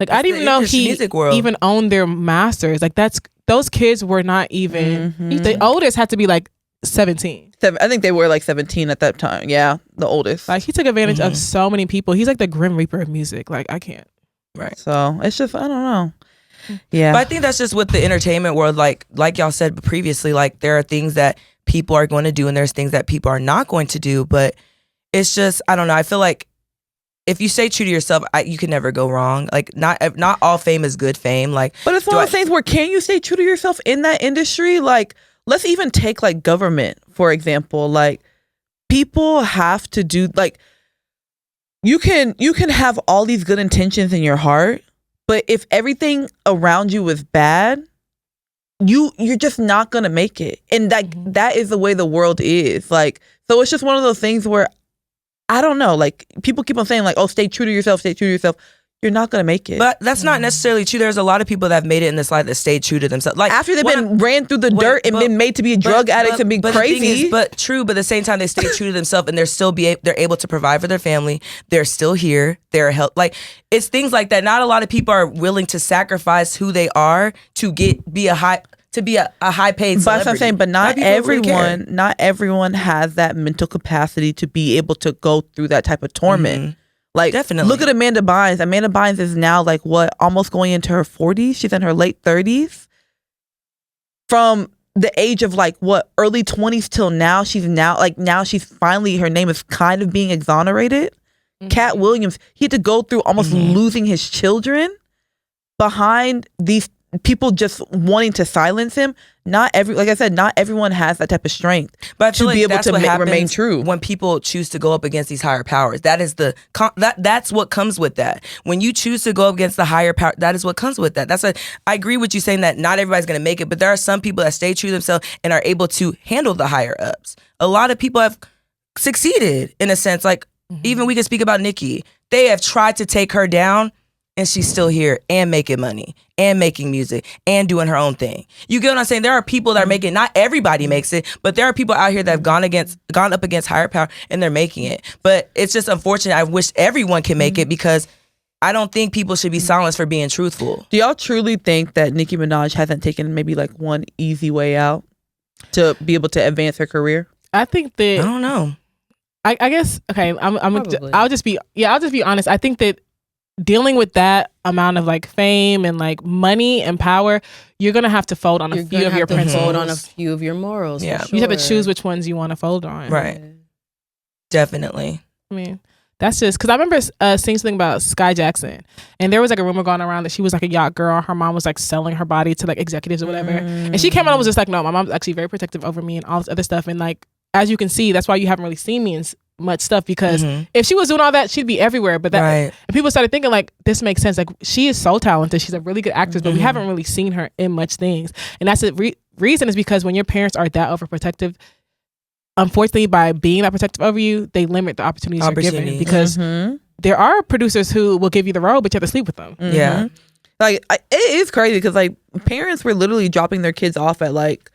Like I didn't even know he even owned their masters. Like those kids were not even the oldest had to be like 17. I think they were like 17 at that time. Yeah, the oldest. Like he took advantage of so many people. He's like the Grim Reaper of music. Like I can't. Right. So it's just I don't know. Yeah. But I think that's just with the entertainment world. Like y'all said previously, like there are things that people are going to do and there's things that people are not going to do. But it's just I don't know. I feel like if you stay true to yourself, you can never go wrong. Like not all fame is good fame. Like, but it's one of those things where can you stay true to yourself in that industry? Like, let's even take like government for example. Like, people have to do like you can have all these good intentions in your heart, but if everything around you is bad, you're just not gonna make it. And that is the way the world is. Like, so it's just one of those things where. I don't know. Like people keep on saying like, oh, stay true to yourself, stay true to yourself. You're not going to make it. But that's not necessarily true. There's a lot of people that have made it in this life that stayed true to themselves. Like after they've been ran through the dirt and been made to be drug addicts and be crazy. But at the same time, they stay true to themselves and they're able to provide for their family. They're still here. They're like it's things like that. Not a lot of people are willing to sacrifice who they are to be a high paid celebrity. But I'm saying, but not everyone has that mental capacity to be able to go through that type of torment. Like, definitely. Look at Amanda Bynes. Amanda Bynes is now like almost going into her 40s. She's in her late 30s. From the age of like early 20s till now, she's finally, her name is kind of being exonerated. Cat Williams, he had to go through almost losing his children behind these people just wanting to silence him. Like I said, not everyone has that type of strength to be able to remain true. When people choose to go up against these higher powers, that's what comes with that. When you choose to go up against the higher power, that is what comes with that. That's what I agree with you saying that not everybody's going to make it, but there are some people that stay true to themselves and are able to handle the higher ups. A lot of people have succeeded in a sense. Like even we can speak about Nikki. They have tried to take her down. And she's still here and making money and making music and doing her own thing. You get what I'm saying? There are people that are making, not everybody makes it, but there are people out here that have gone up against higher power and they're making it. But it's just unfortunate. I wish everyone can make it because I don't think people should be silenced for being truthful. Do y'all truly think that Nicki Minaj hasn't taken maybe like one easy way out to be able to advance her career? I think that I don't know. I guess okay. I'll just be honest. I think that dealing with that amount of like fame and like money and power, you're gonna have to fold on a few of your principles. Fold on a few of your morals. Yeah, sure. You have to choose which ones you want to fold on. Right. Definitely. I mean, that's just because I remember seeing something about Sky Jackson, and there was like a rumor going around that she was like a yacht girl. Her mom was like selling her body to like executives or whatever, and she came out and was just like, no, my mom's actually very protective over me and all this other stuff. And like, as you can see, that's why you haven't really seen me in much stuff, because if she was doing all that, she'd be everywhere. But that, and people started thinking like, this makes sense. Like, she is so talented. She's a really good actress, but we haven't really seen her in much things. And that's the reason is because when your parents are that overprotective, unfortunately, by being that protective over you, they limit the opportunities you're given, because there are producers who will give you the role, but you have to sleep with them. Yeah. Like, it is crazy because like parents were literally dropping their kids off at like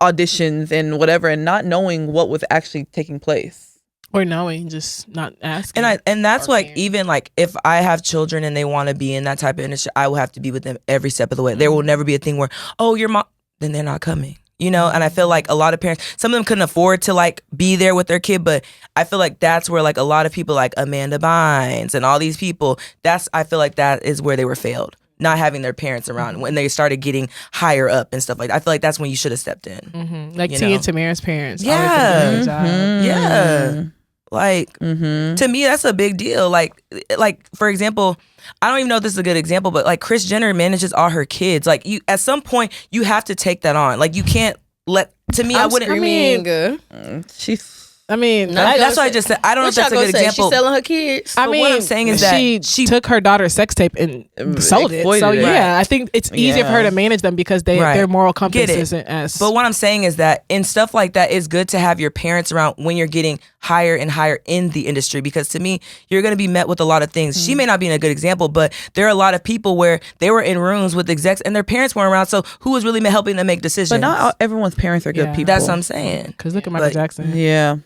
auditions and whatever and not knowing what was actually taking place. Or knowing, just not asking. And that's like, even like if I have children and they want to be in that type of industry, I will have to be with them every step of the way. There will never be a thing where, oh, your mom, then they're not coming. you know? And I feel like a lot of parents, some of them couldn't afford to like be there with their kid, but I feel like that's where like a lot of people like Amanda Bynes and all these people, I feel like that is where they were failed. Not having their parents around when they started getting higher up and stuff like that. I feel like that's when you should have stepped in. Mm-hmm. Like T and Tamara's parents. Yeah. Yeah. Like, Mm-hmm. to me, that's a big deal. Like, for example, I don't even know if this is a good example, but like Kris Jenner manages all her kids. Like, you at some point, you have to take that on. Like, you can't to me, I wouldn't. That's what I just said. I don't know if that's a good example. She's selling her kids. I mean, what I'm saying is that she took her daughter's sex tape and sold it. So yeah, I think it's easier for her to manage them because their moral compass isn't as. But what I'm saying is that in stuff like that, it's good to have your parents around when you're getting higher and higher in the industry, because to me, you're going to be met with a lot of things. She may not be in a good example, but there are a lot of people where they were in rooms with execs and their parents weren't around. So who was really helping them make decisions? But not everyone's parents are good people. That's what I'm saying. Because look at Michael Jackson. Yeah.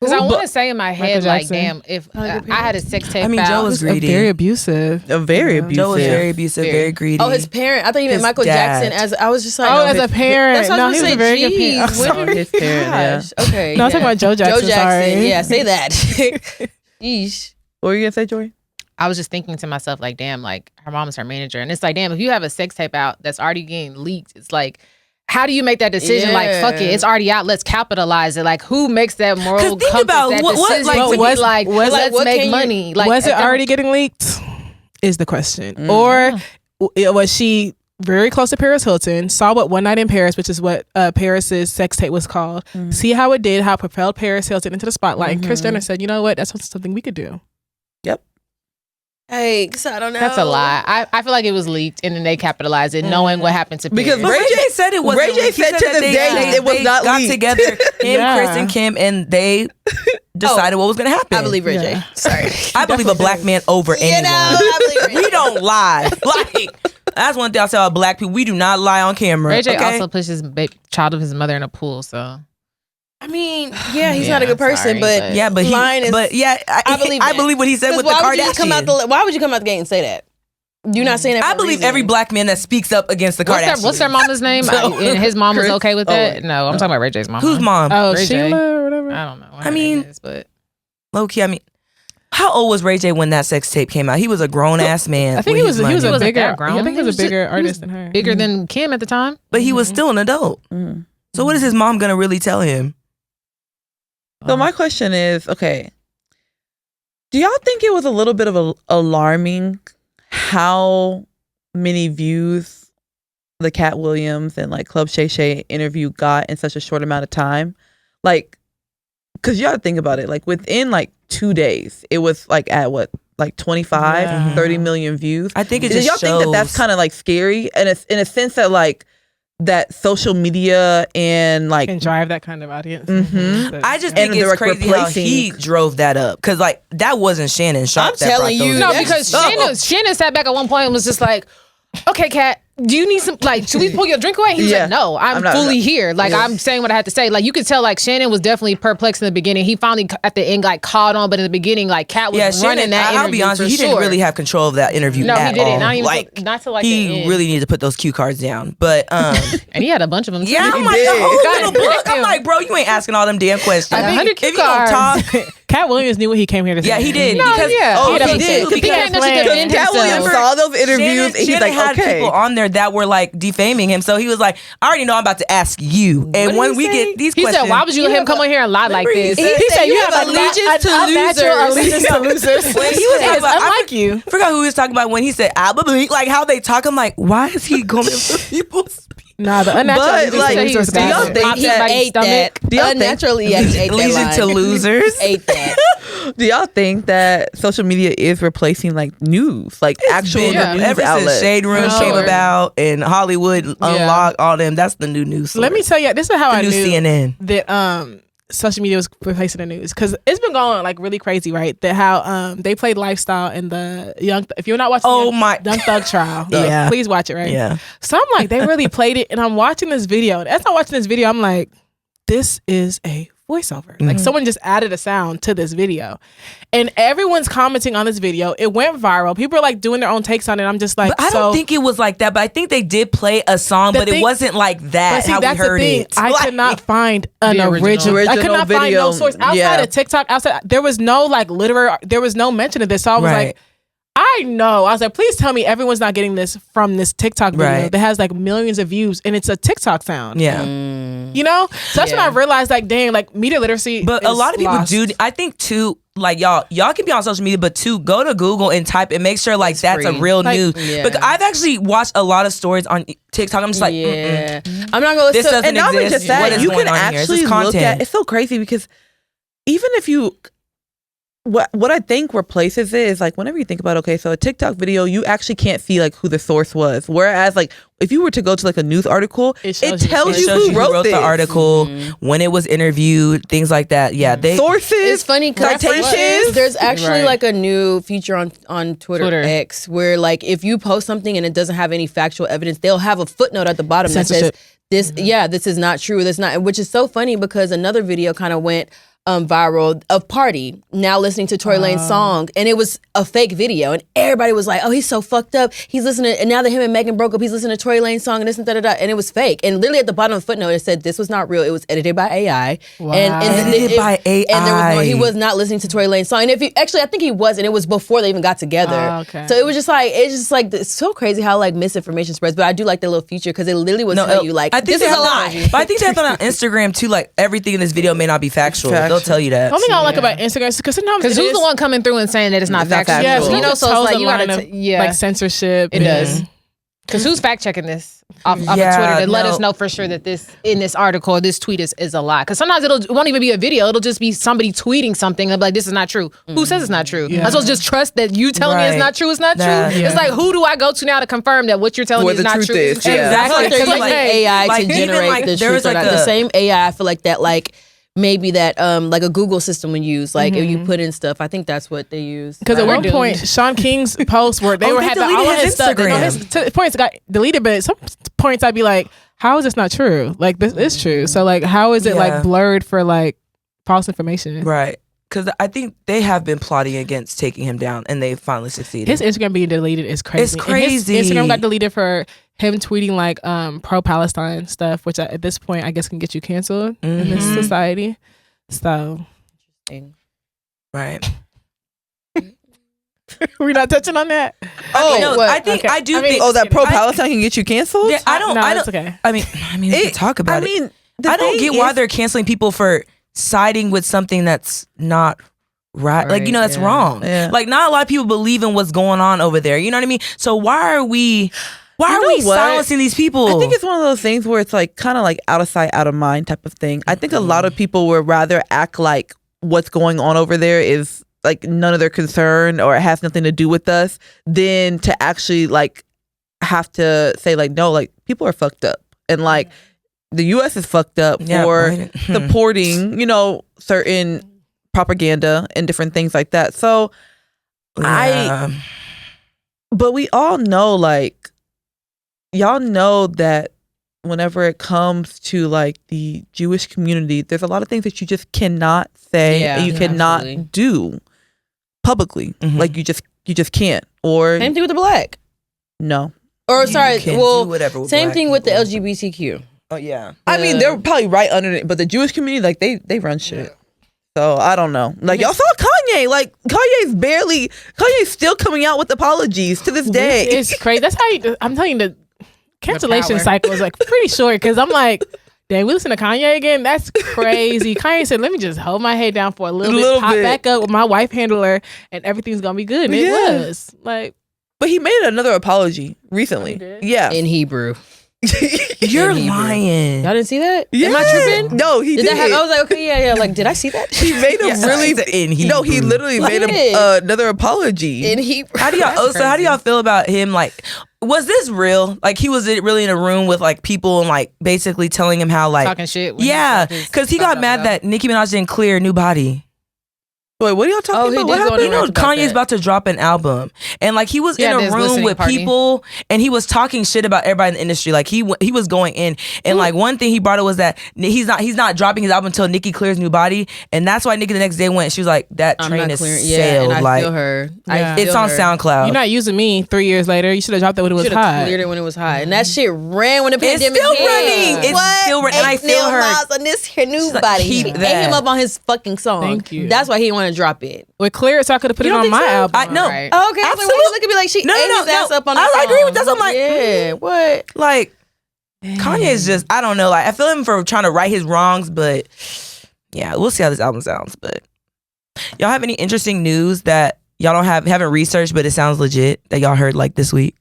Because I want to say in my head, Michael like, Jackson. damn, if I had a sex tape, Joe was greedy. Very abusive. Very abusive. Joe was very abusive, very greedy. Oh, his parent. I thought you meant His Michael dad. Jackson. As I was just like, as a parent. That's what No, I was he was gonna a very say. good parent. Jeez, when His parent, gosh. Okay. No, I'm talking about Joe Jackson. Sorry. Yeah, say that. Yeesh. What were you gonna say, Jori? I was just thinking to myself, like, damn, like, her mom is her manager. And it's like, damn, if you have a sex tape out that's already getting leaked, it's like, how do you make that decision? Like, fuck it, it's already out. Let's capitalize it. Like, who makes that moral think compass? about that what- decision like, to be was- like, was- let's what make can you- money. Like, Was it at that- already getting leaked? Is the question. Or was she very close to Paris Hilton, saw what One Night in Paris, which is what Paris's sex tape was called, see how it did, how it propelled Paris Hilton into the spotlight. And Kris Jenner said, you know what, that's something we could do. Yep. Hey, cause I don't know. That's a lie. I feel like it was leaked and then they capitalized it, knowing what happened to Because Paris. Ray J said it wasn't. Ray J leaked. He said to that this day it was they not got leaked. together, Kris and Kim, and they decided what was going to happen. I believe Ray J. Sorry. I believe a black man over anyone. I believe We don't lie. Like, that's one thing I'll tell black people. We do not lie on camera. Ray J okay? also pushed his child of his mother in a pool, so. I mean, yeah, he's not a good person, sorry, but Yeah, but line is. I believe that. what he said with the why would you just come out Kardashians. why would you come out the gate and say that? You're not saying that. I for a believe reason. every black man that speaks up against the Kardashians. What's their mama's name? And his mom was okay with that? No, I'm talking about Ray J's mom. Whose mom? Oh, Ray J. Sheila or whatever. I don't know. what I her mean- name is, but Low key, I mean, how old was Ray J when that sex tape came out? He was a grown ass man. I think with he was his a money. bigger. that grown. I think he was a bigger artist than her. bigger than Kim at the time. But he was still an adult. So what is his mom gonna really tell him? So my question is, okay, do y'all think it was a little bit of alarming how many views the Cat Williams and like Club Shay Shay interview got in such a short amount of time? Like, because you got to think about it. Like within like 2 days, it was like at what? Like 25, 30 million views. I think it Do just y'all think that that's shows- kind of like scary? And it's in a sense that like that social media and like Can drive that kind of audience. I just And think they're it's crazy how replacing- he drove that up, because like that wasn't Shannon Sharp. I'm that brought telling you, those No, up. that's- because Shannon sat back at one point and was just like, okay, Kat, do you need some, like, should we pull your drink away? He was Yeah. like, no, I'm not- fully here. Like, I'm saying what I had to say. Like, you could tell, like, Shannon was definitely perplexed in the beginning. He finally, at the end, like, caught on, but in the beginning, like, Kat was running Shannon, that interview. I'll be honest, for with you, he didn't sure. really have control of that interview. No, he at didn't. all. Not even like, not till like the he end. really needed to put those cue cards down. But And he had a bunch of them. yeah, I'm like did. the whole little God book. I'm damn. like, bro, you ain't asking all them damn questions. I think if you don't talk, Cat Williams knew what he came here to say. yeah, he did. No, because, yeah. Oh, He had a- he did. He had nothing to Because defend Cat Williams himself. saw those interviews and he's Shannon like, had okay. people on there that were like defaming him. So he was like, I already know I'm about to ask you. And when we get these He questions, said, why would you let him come on here and lie like Remember he this? said- He said you have allegiance to Unnatural losers. allegiance to losers. When he was talking about, unlike you. I forgot who he was talking about when he said, I believe, like how they talk. I'm like, why is he going for people's Nah, the unnatural But, allegiance like, to he was losers. do y'all bad. think Popped He somebody's ate stomach. that. Do y'all think- Unnaturally, he ate that allegiance line. to losers? Ate that. Do y'all think that social media is replacing like news, like actual Been Yeah. news ever since outlets? Shade Room For came sure. about and Hollywood Unlocked, all them. That's the new news. Let me tell you, this is how I new knew CNN. that social media was replacing the news, because it's been going like really crazy, right? That how they played Lifestyle in the if you're not watching Young Thug trial, Yeah. please watch it, right? Yeah. So I'm like, they really played it, and I'm watching this video, and as I'm watching this video, I'm like, this is a voiceover. Like someone just added a sound to this video. And everyone's commenting on this video. It went viral. People are like doing their own takes on it. I'm just like, but I don't think it was like that. But I think they did play a song, but it wasn't like that. But see, how that's we heard the thing. it. I could not find an The original. I could not find video. no source outside of TikTok. Outside, there was no like literary. There was no mention of this. So I was like, I know. I was like, please tell me everyone's not getting this from this TikTok video that has like millions of views and it's a TikTok sound. Yeah. You know? So that's when I realized like, dang, like media literacy. But a lot of people do. I think too, like y'all can be on social media, but too, go to Google and type and make sure like that's a real news. Because I've actually watched a lot of stories on TikTok. I'm just like, I'm not gonna this listen. doesn't And not even exist. just that, What is you going can on here? Is this actually look content? at. It's so crazy because even if you. What I think replaces it is like whenever you think about, okay, so a TikTok video, you actually can't see like who the source was. Whereas like if you were to go to like a news article, it tells you who wrote the article, when it was interviewed, things like that. Yeah, they sources. It's funny because citations. there's actually like a new feature on Twitter X where like if you post something and it doesn't have any factual evidence, they'll have a footnote at the bottom that says this. This is not true. That's not, which is so funny because another video kind of went viral of Party now listening to Tory Lane's song, and it was a fake video, and everybody was like, "Oh, he's so fucked up. He's listening." And now that him and Megan broke up, he's listening to Tory Lane's song and this and da. And it was fake. And literally at the bottom of the footnote, it said this was not real. It was edited by AI. Wow. Edited by AI. And there was he was not listening to Tory Lane's song. And if you actually, I think he was, and it was before they even got together. So it was just like it's so crazy how like misinformation spreads. But I do like the little feature because it literally will tell you like this is a lie. But I think they have that on Instagram too. Like everything in this video may not be factual. They'll tell you that. The only thing I like about Instagram is because sometimes Because who's the one coming through and saying that it's not factual? Yeah, You know, so it's like you gotta like censorship. It does. Because who's fact checking this off of Twitter to let us know for sure that this in this article, this tweet is a lie? Because sometimes it won't even be a video; it'll just be somebody tweeting something. And be like, "This is not true." Who says it's not true? I'm supposed to just trust that you telling me it's not true. It's not true. It's like, who do I go to now to confirm that what you're telling me is not true? Exactly. They're using AI to generate the truth. The same AI, I feel like that like. Maybe that like a Google system would use, like if you put in stuff. I think that's what they use. Because at one point, Sean King's posts were they had all of his stuff. His points got deleted, but some points I'd be like, "How is this not true? Like this is true." So like, how is it like blurred for like false information? Right. Because I think they have been plotting against taking him down, and they finally succeeded. His Instagram being deleted is crazy. It's crazy. And his Instagram got deleted for him tweeting like pro-Palestine stuff, which at this point I guess can get you canceled in this society. So, right. We're not touching on that. I think I do think. Oh, that pro-Palestine can get you canceled. Yeah, I don't. It's okay. I mean, we can talk about it. I don't get why they're canceling people for siding with something that's not right. Like, that's wrong. Yeah. Like, not a lot of people believe in what's going on over there. You know what I mean? So why are we silencing these people? I think it's one of those things where it's like kind of like out of sight, out of mind type of thing. I think a lot of people would rather act like what's going on over there is like none of their concern or it has nothing to do with us than to actually like have to say like, no, like people are fucked up. And like the US is fucked up for supporting, certain propaganda and different things like that. So but we all know, like, y'all know that whenever it comes to like the Jewish community, there's a lot of things that you just cannot say and you cannot do publicly. Like you just can't. Or same thing with the black. No. Or sorry, well, with same thing with the LGBTQ. Oh yeah. I mean, they're probably right under it, but the Jewish community, like they run shit. So I don't know. Like y'all saw Kanye. Like Kanye's still coming out with apologies to this day. It's crazy. That's how I'm telling you, the cancellation cycle is like pretty short because I'm like, dang, we listen to Kanye again? That's crazy. Kanye said, let me just hold my head down for a little bit, pop back up with my wife handler, and everything's gonna be good. And it was like, but he made another apology recently. Yeah, in Hebrew. You're lying. Y'all didn't see that? Yeah. Am I tripping? No, he did. That happen? I was like, okay, yeah. Like, did I see that? He made a he literally made another apology in Hebrew. How do y'all feel about him? Like, was this real? Like, he was really in a room with like people and like basically telling him how like talking shit. Yeah, because he got mad that Nicki Minaj didn't clear a new body. Wait, what are y'all talking about? What happened? You know, Kanye's about to drop an album, and like he was in a room with people, and he was talking shit about everybody in the industry. Like he was going in, and like one thing he brought up was that he's not dropping his album until Nikki clears New Body, and that's why Nikki the next day went. She was like, that train is sailed. Yeah, and I like feel her. It's on SoundCloud. You're not using me 3 years later. You should have dropped it when it was hot. Cleared it when it was hot, and that shit ran when the pandemic It's still hit. running. It's still running, and I feel her. On this here New Body. He ate him up on his fucking song. Thank you. That's why he didn't want to drop it. Well, clear it so I could have put it on my album. No. Right. Oh, okay. Absolutely. So look at me like she ate his ass up on the song. I agree with that. I'm like, yeah, what? Like, Kanye is just, I don't know. Like, I feel him for trying to right his wrongs, but yeah, we'll see how this album sounds. But y'all have any interesting news that y'all haven't researched, but it sounds legit that y'all heard like this week?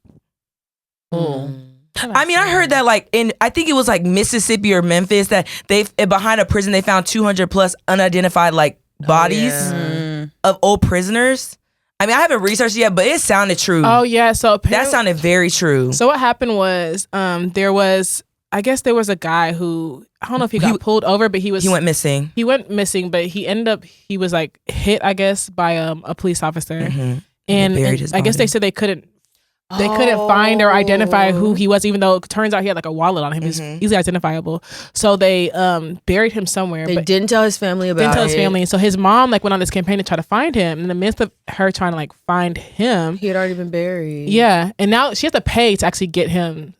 I mean, I heard that like I think it was like Mississippi or Memphis that behind a prison they found 200 plus unidentified like bodies of old prisoners. I mean, I haven't researched it yet, but it sounded true. Oh yeah, so that sounded very true. So what happened was, there was a guy who, I don't know if he got pulled over, but he went missing. He went missing, but he was like hit, I guess, by a police officer, and I guess they said they couldn't find or identify who he was, even though it turns out he had like a wallet on him. He's easily identifiable. So they buried him somewhere. They didn't tell his family about it. Didn't tell his family. And so his mom like went on this campaign to try to find him. In the midst of her trying to like find him, he had already been buried. Yeah, and now she has to pay to actually get him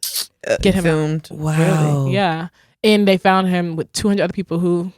filmed. Wow. Really? Yeah, and they found him with 200 other people who,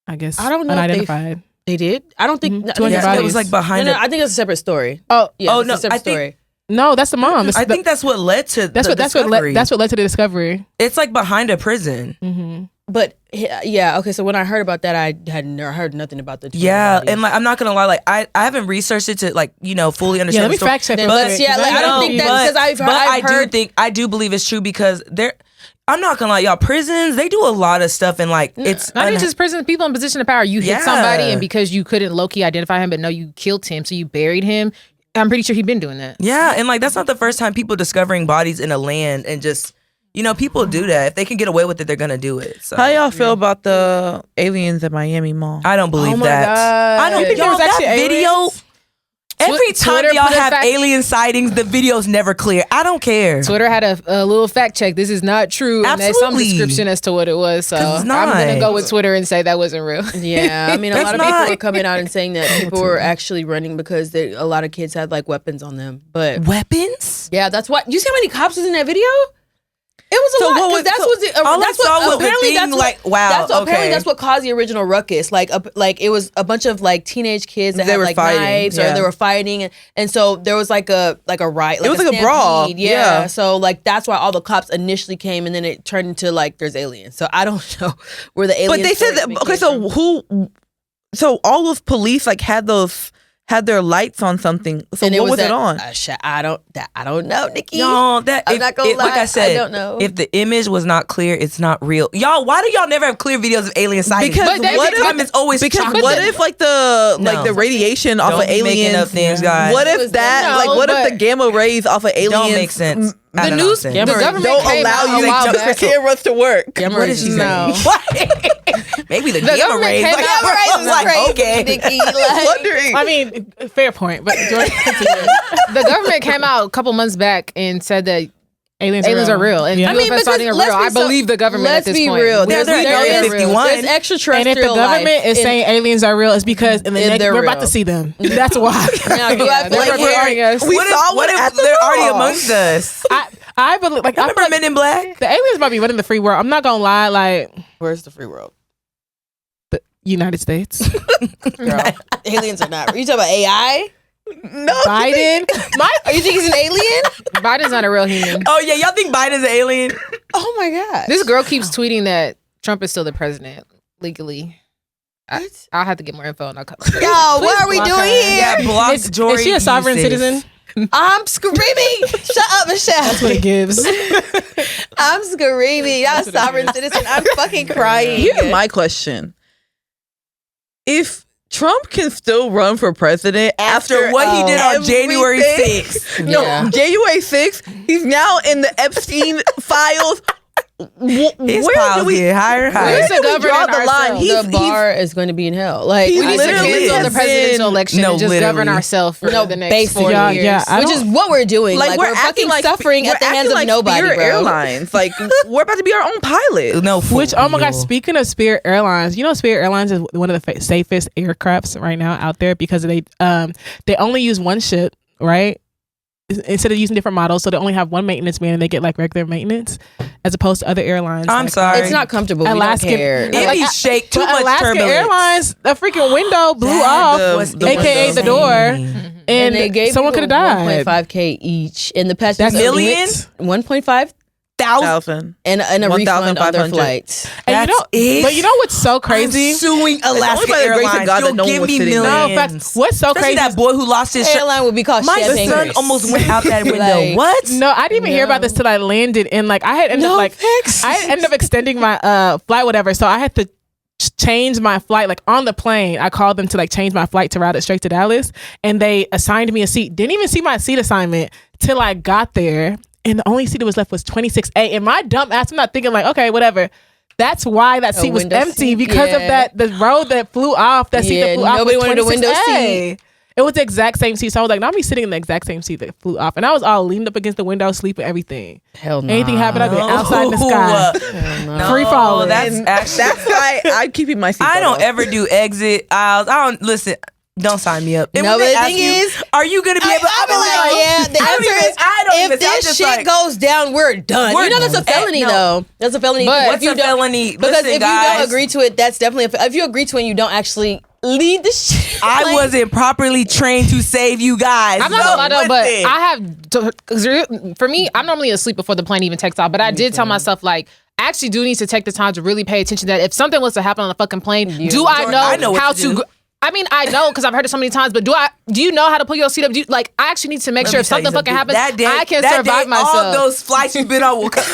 I guess, I don't know unidentified. They did. I don't think 200 bodies. It was like behind. No, I think it's a separate story. Oh, yeah. No, a separate story. No, that's the mom. I think that's what led to that's what led to the discovery. It's like behind a prison. Mm-hmm. But yeah, okay. So when I heard about that, I had never heard nothing about the. Yeah, and like I'm not gonna lie, like I haven't researched it to like fully understand. Yeah, let me fact check. I don't think that because I do believe it's true because I'm not gonna lie, y'all. Prisons, they do a lot of stuff, and like it's not even just prisons. People in position of power. You hit somebody, and because you couldn't low-key identify him, but no, you killed him, so you buried him. I'm pretty sure he'd been doing that. Yeah, and like that's not the first time people discovering bodies in a land, and just people do that. If they can get away with it, they're gonna do it. So. How y'all feel about the aliens at Miami Mall? I don't believe that. God. I don't think there was actually video. Every time Twitter y'all have alien sightings, the video's never clear. I don't care. Twitter had a little fact check. This is not true. Absolutely. And there's some description as to what it was. So I'm going to go with Twitter and say that wasn't real. Yeah, I mean, a lot of people were coming out and saying that people were actually running because a lot of kids had like weapons on them. But weapons? Yeah, that's what. You see how many cops was in that video? It was a lot. Apparently that's what caused the original ruckus. Like it was a bunch of like teenage kids that had like knives or they were fighting, and so there was like a riot. Like it was like a brawl. Yeah. So like that's why all the cops initially came, and then it turned into like there's aliens. So I don't know where the aliens. But they said that. Okay, so So all those police like had their lights on something. So what was it on? I don't know, Nikki. No, I'm not gonna lie. Like I said, I don't know. If the image was not clear, it's not real. Y'all, why do y'all never have clear videos of alien sightings? Because what if like the radiation off of aliens? Up things, guys. What if what if the gamma rays off of aliens don't make sense? The government don't allow you for cameras to work. What is she saying? Maybe the gamma rays. Like, okay. Nikki, wondering. I mean, fair point, but the government came out a couple months back and said that aliens are real. And yeah. UFO sighting are real. I believe the government at this point. Let's be real. There's extraterrestrial. And if the government is saying aliens are real, it's because we're about to see them. That's why. Now, do I feel like what if they're already amongst us? I believe. Like, remember Men in Black? The aliens might be running the free world. I'm not gonna lie. Like, where's the free world? The United States. Girl, aliens are not. Are you talking about AI? No, Biden. Are you think he's an alien? Biden's not a real human. Oh yeah, y'all think Biden's an alien? Oh my god. This girl keeps tweeting that Trump is still the president legally. I'll have to get more info and I'll come. Yo, what are we doing here? Yeah, block Jori. Is she a sovereign citizen? I'm screaming. Shut up, Michelle. That's what it gives. I'm screaming. Y'all sovereign citizen. I'm fucking crying. Here's my question. If Trump can still run for president after what he did on January 6th. No, January 6th, he's now in the Epstein files. His where piles do we get higher and higher. Where's the governor draw the line? ourselves? The bar is going to be in hell. Like He We need to literally cancel the has presidential been- election No, and just literally. govern ourselves for the next 4 Yeah, years. yeah, I which is what we're doing. Like, we're fucking suffering at the hands of nobody, Spirit bro. Airlines. Like we're about to be our own pilot. No, for Which, oh my real. gosh, speaking of Spirit Airlines, you know Spirit Airlines is one of the safest aircrafts right now out there because they only use one ship, right? Instead of using different models, so they only have one maintenance man and they get like regular maintenance as opposed to other airlines. I'm like, sorry. It's not comfortable. Alaskan- We don't care. It be shake too but much Alaska turbulence. Airlines, the freaking window blew That off, was aka the door, and and they gave someone could have died. 1.5K each in the past. That's million? 1.5 1,000. and a refund on their 1,500. flights. And That's it? but you know what's so crazy? I'm suing Alaska by the grace of Airlines. God that You'll no one give was me sitting there. No, millions. facts. What's so Especially crazy? that boy who lost his shirt. Airline would be called My Champagne son Grace. almost went out that window. Like, What? No, I didn't even hear about this till I landed, and like I had ended up I ended up extending my flight, whatever. So I had to change my flight like on the plane. I called them to like change my flight to route it straight to Dallas, and they assigned me a seat. Didn't even see my seat assignment till I got there, and the only seat that was left was 26A. And my dumb ass, I'm not thinking like, okay, whatever. That's why that seat was window empty seat? because of Yeah. the road that flew off. That seat that Yeah, flew off. nobody was wanted a window 26A. seat. It was the exact same seat. So I was like, no, I'm be sitting in the exact same seat that flew off. And I was all leaned up against the window, sleeping, everything. Hell no. Anything happened, I'd be outside in the sky. No, Free falling. That's actually. That's why I'm keeping my seat. I don't ever do exit aisles. I don't listen. Don't sign me up. And No, when but they the ask thing you, is, are you gonna be able? I'll be like, yeah. The answer is, I don't even. if I'm this just shit like, goes down, we're done. We're You know that's a done. felony, No. though. That's a felony. But If what's you a don't- felony? Because Listen, if you guys, don't agree to it, that's definitely if you agree to it and you don't actually lead the shit. I like, wasn't properly trained to save you guys. I'm not gonna lie though, but listen. I have. Cause for me, I'm normally asleep before the plane even takes off. But I did tell myself like, I actually do need to take the time to really pay attention. That if something was to happen on a fucking plane, do I know what how to do. I mean, I know because I've heard it so many times. But do you know how to pull your seat up? I actually need to make Let sure me if tell you something fucking something. happens, That day, I can that survive day, myself. All those flights you've been on will come,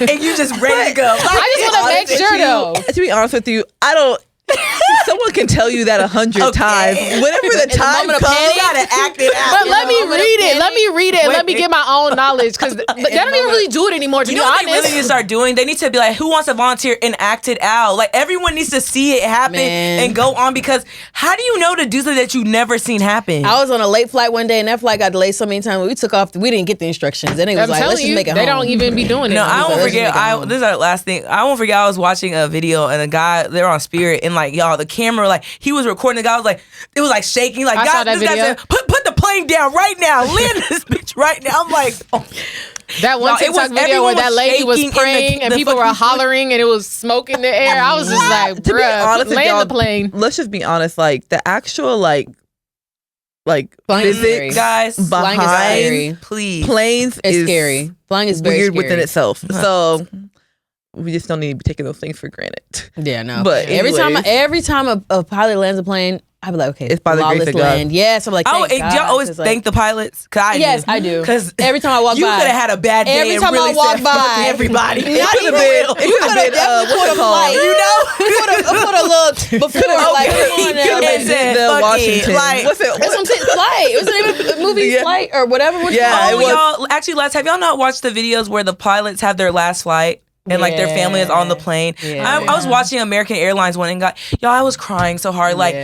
and you just ready to go. I just want to make sure though. To be honest with you, I don't. Someone can tell you that 100 Okay. times. Whenever the time moment of comes, panic, You gotta act it out. But let me read it. Let me read it. And let me get my own knowledge because they don't even really do it anymore. To You be know what they honest, really need to start doing? They need to be like, who wants to volunteer and act it out? Like everyone needs to see it happen Man. and go on because how do you know to do something that you've never seen happen? I was on a late flight one day, and that flight got delayed so many times. When we took off, we didn't get the instructions. Then it was I'm like, telling let's just you, make it they home. don't even be doing it. No, I anymore. won't Let's forget. make it home. This is our last thing. I won't forget. I was watching a video and a guy, they were on Spirit and like y'all, the camera, like he was recording. The guy was like, it was like shaking. Like, I saw God, that this guy video. said, put the plane down right now. Land this bitch right now. I'm like, oh. That one Y'all, it was- TikTok video where everyone that was lady was shaking in the- praying and the people were fucking- hollering and it was smoke in the air. I was just like, to be honest bruh, with y'all, land the plane. let's just be honest. Like the actual like Flying is scary. physics Guys, Flying is scary. behind please. planes It's is scary. Flying is very weird scary. within itself. So we just don't need to be taking those things for granted. Yeah, no. But every anyways. time a pilot lands a plane, I'd be like, okay, It's by the grace flawless of God. land. Yes, I'm like, Oh, thank and God. y'all always 'Cause, like, thank the pilots? Yes, I do. Because every time I walk you by, could have had a bad day. every and time really I walk said, by, fuck everybody. Not It could've even- been- you could have definitely put a flight. You know? put a look before, like, come on now. Could've Like, been said, the fuck Washington. it. Like, What's it? that's what I'm saying. Flight. It was even a movie Yeah. Flight or whatever. Which Yeah, oh, it was. y'all, actually, have y'all not watched the videos where the pilots have their last flight? And like their family is on the plane. Yeah. I was watching American Airlines one and y'all, I was crying so hard. Like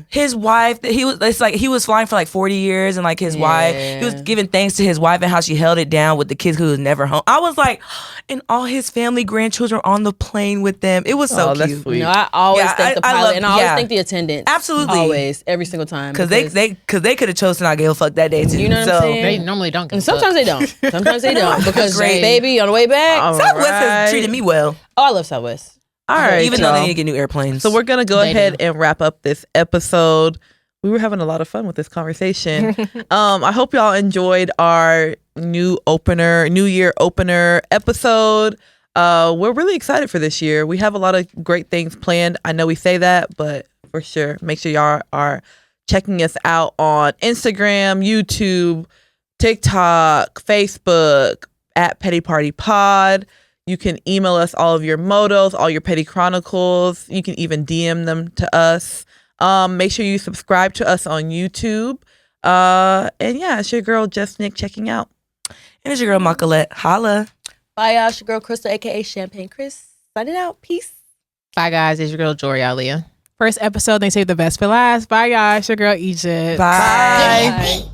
his wife, he was flying for like 40 years and like his wife, he was giving thanks to his wife and how she held it down with the kids who was never home. I was like, and all his family, grandchildren on the plane with them. It was so Oh, that's cute. sweet. No, I always Yeah, thank the I pilot, love- and I always yeah. thank the attendant. Absolutely. Always, every single time. Because they could have chosen not to give a fuck that day too. You know what so, I'm saying? They normally don't. Give And a fuck. sometimes they don't. Sometimes they don't. Because Great. baby, on the way back, All Southwest right. has treated me well. oh, I love Southwest. All right, Even though they y'all. need to get new airplanes. So we're gonna go They ahead do. and wrap up this episode. We were having a lot of fun with this conversation. I hope y'all enjoyed our New Year opener episode. We're really excited for this year. We have a lot of great things planned. I know we say that, but for sure, make sure y'all are checking us out on Instagram, YouTube, TikTok, Facebook, at Petty Party Pod. You can email us all of your motos, all your petty chronicles. You can even DM them to us. Make sure you subscribe to us on YouTube. And yeah, it's your girl, Just Nick, checking out. And it's your girl, Paulette. Holla. Bye, y'all. It's your girl, Crystal, a.k.a. Champagne Chris. Signing out. Peace. Bye, guys. It's your girl, Jori Aaliyah. First episode, they saved the best for last. Bye, y'all. It's your girl, Egypt. Bye. Give me a beat.